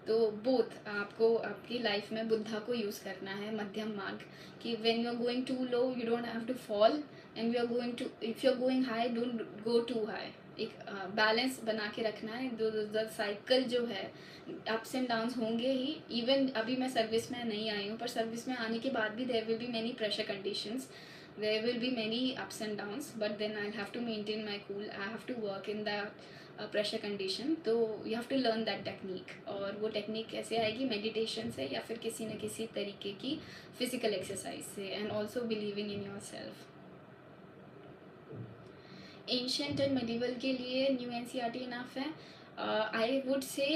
तो बोथ आपको आपकी लाइफ में बुद्धा को यूज़ करना है, मध्यम मार्ग, कि when you are going to low you don't have to fall, and you are going to, if you are going high don't go too high. एक बैलेंस बना के रखना है. द साइकिल जो है, अप्स एंड डाउन्स होंगे ही. Even अभी मैं सर्विस में नहीं आई हूँ, पर सर्विस में आने के बाद भी there will be many pressure conditions, there will be many ups and downs, but then I'll have to maintain my cool, I have to work in that pressure condition. तो you have to learn that technique, और वो technique कैसे आएगी, meditation से या फिर किसी न किसी तरीके की फिजिकल एक्सरसाइज से, and also believing in your self. Ancient and medieval के लिए न्यू NCERT इनफ है. I would say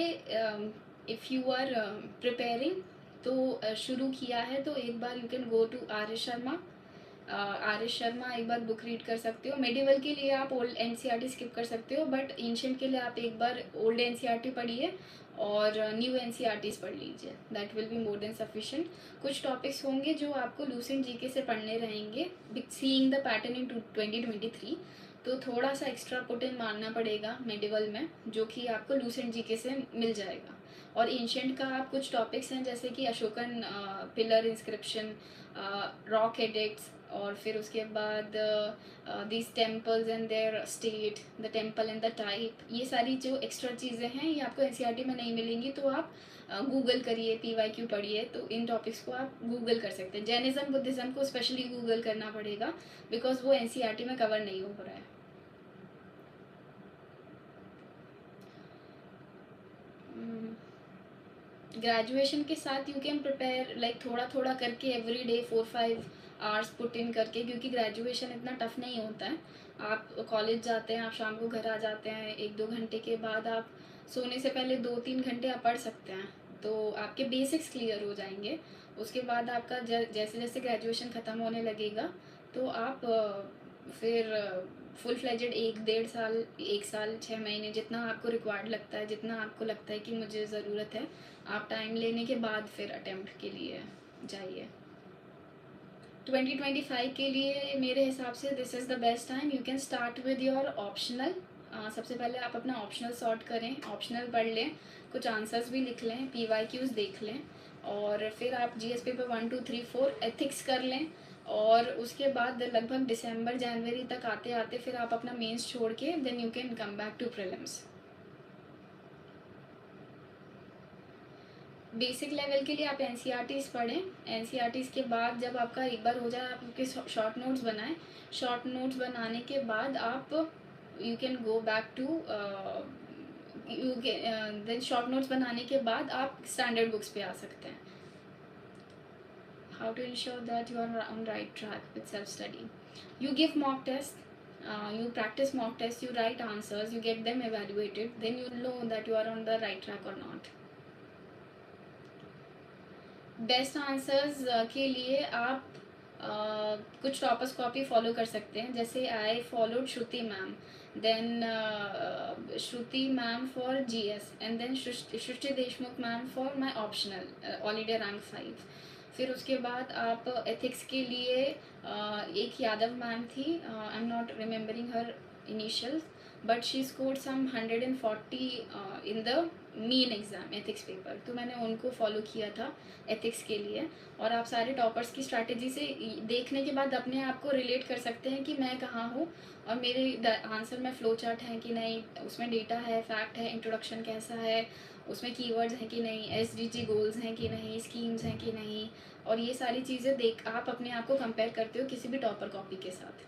if you are preparing, तो शुरू किया है तो एक बार you can go to Arya Sharma. R S. Sharma एक बार बुक रीड कर सकते हो. मेडिवल के लिए आप ओल्ड NCERT स्किप कर सकते हो, बट एंशियंट के लिए आप एक बार ओल्ड NCERT पढ़िए और न्यू NCERTs पढ़ लीजिए. That will be more than sufficient. कुछ टॉपिक्स होंगे जो आपको लूसेंट जीके से पढ़ने रहेंगे, सीइंग द पैटर्न इन 2023, तो थोड़ा सा एक्स्ट्रा पुट इन मारना पड़ेगा मेडिवल में, जो कि आपको लूसेंट जीके से मिल जाएगा. और एंशियंट का आप कुछ टॉपिक्स हैं जैसे कि Ashokan pillar inscription, rock addicts, और फिर उसके बाद these temples and there state, the temple and the type, ये सारी जो एक्स्ट्रा चीज़ें हैं ये आपको NCERT में नहीं मिलेंगी. तो आप गूगल करिए, PYQ पढ़िए, तो इन टॉपिक्स को आप गूगल कर सकते हैं. जैनिज़्म बुद्धिज़्म को स्पेशली गूगल करना पड़ेगा, बिकॉज वो NCERT में कवर नहीं हो रहा है. ग्रेजुएशन के साथ यू कैन प्रिपेयर लाइक थोड़ा थोड़ा करके every day 4-5 hours put in करके, क्योंकि ग्रेजुएशन इतना टफ नहीं होता है. आप कॉलेज जाते हैं, आप शाम को घर आ जाते हैं, 1-2 घंटे के बाद आप सोने से पहले 2-3 घंटे आप पढ़ सकते हैं, तो आपके बेसिक्स क्लियर हो जाएंगे. उसके बाद आपका जैसे जैसे ग्रेजुएशन ख़त्म होने लगेगा, तो आप फिर फुल फ्लेजेड 1-1.5 साल, 1 साल 6 महीने, जितना आपको रिक्वायर्ड लगता है, जितना आपको लगता है कि मुझे ज़रूरत है, आप टाइम लेने के बाद फिर अटेम्प्ट के लिए जाइए. 2025 के लिए मेरे हिसाब से this is the best time. You can start with your optional. सबसे पहले आप अपना ऑप्शनल सॉर्ट करें, ऑप्शनल पढ़ लें, कुछ आंसर्स भी लिख लें, PYQs देख लें, और फिर आप GS पेपर 1, 2, 3, 4 एथिक्स कर लें, और उसके बाद लगभग दिसंबर जनवरी तक आते आते फिर आप अपना मेंस छोड़ के then you can come back to prelims. Basic level के लिए आप NCERTs पढ़ें. NCERTs के बाद जब आपका एक बार हो जाए, आप उनके शॉर्ट नोट्स बनाएं. शॉर्ट नोट्स बनाने के बाद आप you can go back to you can then short notes बनाने के बाद आप स्टैंडर्ड बुक्स पे आ सकते हैं. How to ensure that you are on right track with self-study? You give mock tests, you practice mock tests, you write answers, you get them evaluated, then you know that you are on the right track or not. Best answers के लिए आप कुछ toppers को आप ही follow कर सकते हैं. जैसे I followed Shruti ma'am, then Shruti ma'am for GS, and then Srishti Deshmukh ma'am for my optional all India rank 5. फिर उसके बाद आप एथिक्स के लिए एक यादव मैम थी, I am not remembering her initials, but she scored some 140 in the main exam ethics paper, तो मैंने उनको फॉलो किया था एथिक्स के लिए। और आप सारे टॉपर्स की स्ट्रैटेजी से देखने के बाद अपने आप को रिलेट कर सकते हैं कि मैं कहाँ हूँ और मेरे आंसर में फ्लो चार्ट है कि नहीं, उसमें डेटा है, फैक्ट है, इंट्रोडक्शन कैसा है, उसमें कीवर्ड्स हैं कि नहीं, एसडीजी गोल्स हैं कि नहीं, स्कीम्स हैं कि नहीं, और ये सारी चीज़ें देख आप अपने आप को कंपेयर करते हो किसी भी टॉपर कॉपी के साथ।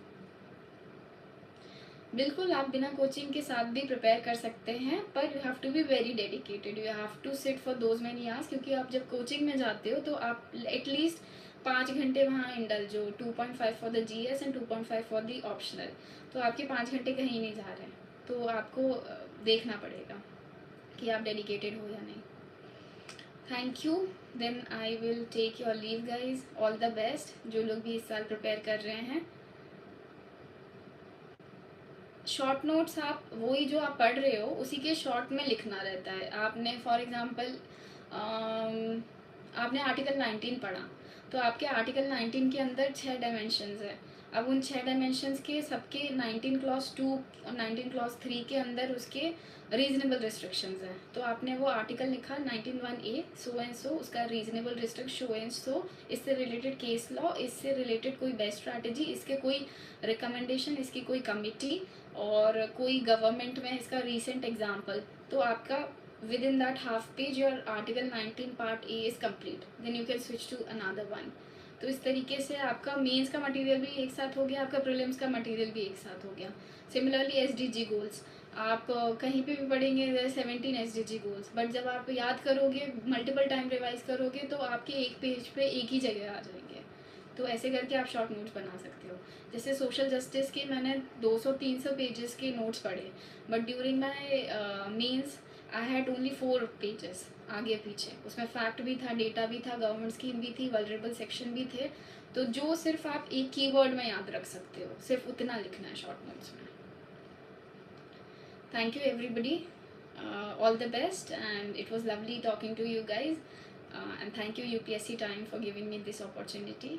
बिल्कुल आप बिना कोचिंग के साथ भी प्रिपेयर कर सकते हैं, पर you have to be very dedicated, you have to sit for those many hours, क्योंकि आप जब कोचिंग में जाते हो तो आप एटलीस्ट 5 घंटे वहाँ इंडल्ज हो, 2.5 for the GS and 2.5 for the optional, तो आपके 5 घंटे कहीं नहीं जा रहे हैं। तो आपको देखना पड़ेगा कि आप डेडिकेटेड हो या नहीं। Thank you, then I will take your leave guys, all the best जो लोग भी इस साल प्रिपेयर कर रहे हैं। शॉर्ट नोट्स आप वही जो आप पढ़ रहे हो उसी के शॉर्ट में लिखना रहता है। आपने फॉर एग्जांपल आपने आर्टिकल 19 पढ़ा, तो आपके आर्टिकल 19 के अंदर 6 डायमेंशंस है। अब उन 6 डायमेंशंस के सबके 19 क्लॉज 2 और 19 क्लॉज 3 के अंदर उसके रीजनेबल रिस्ट्रिक्शंस हैं। तो आपने वो आर्टिकल लिखा 19(1)(a) सो एंड सो, उसका reasonable restrict show and so, इससे रिलेटेड केस लॉ, इससे रिलेटेड कोई बेस्ट स्ट्रैटेजी, इसके कोई रिकमेंडेशन, इसकी कोई कमिटी, और कोई गवर्नमेंट में इसका रीसेंट एग्जाम्पल। तो आपका within that half page your article 19 part A is complete, then you can switch to another one. तो इस तरीके से आपका मेंस का मटेरियल भी एक साथ हो गया, आपका प्रीलिम्स का मटेरियल भी एक साथ हो गया। सिमिलरली एसडीजी गोल्स आप कहीं पे भी पढ़ेंगे 17 एसडीजी गोल्स, बट जब आप याद करोगे, मल्टीपल टाइम रिवाइज करोगे, तो आपके एक पेज पे एक ही जगह आ जाएंगे। तो ऐसे करके आप शॉर्ट नोट्स बना सकते हो। जैसे सोशल जस्टिस के मैंने 200-300 पेजेस के नोट्स पढ़े, but during my means I had only 4 pages आगे पीछे, उसमें फैक्ट भी था, डेटा भी था, गवर्नमेंट स्कीम भी थी, वल्नरेबल सेक्शन भी थे। तो जो सिर्फ आप एक कीवर्ड में याद रख सकते हो, सिर्फ उतना लिखना है शॉर्ट नोट्स में। Thank you everybody, all the best, and it was lovely talking to you guys, and thank you UPSC time for giving me this opportunity.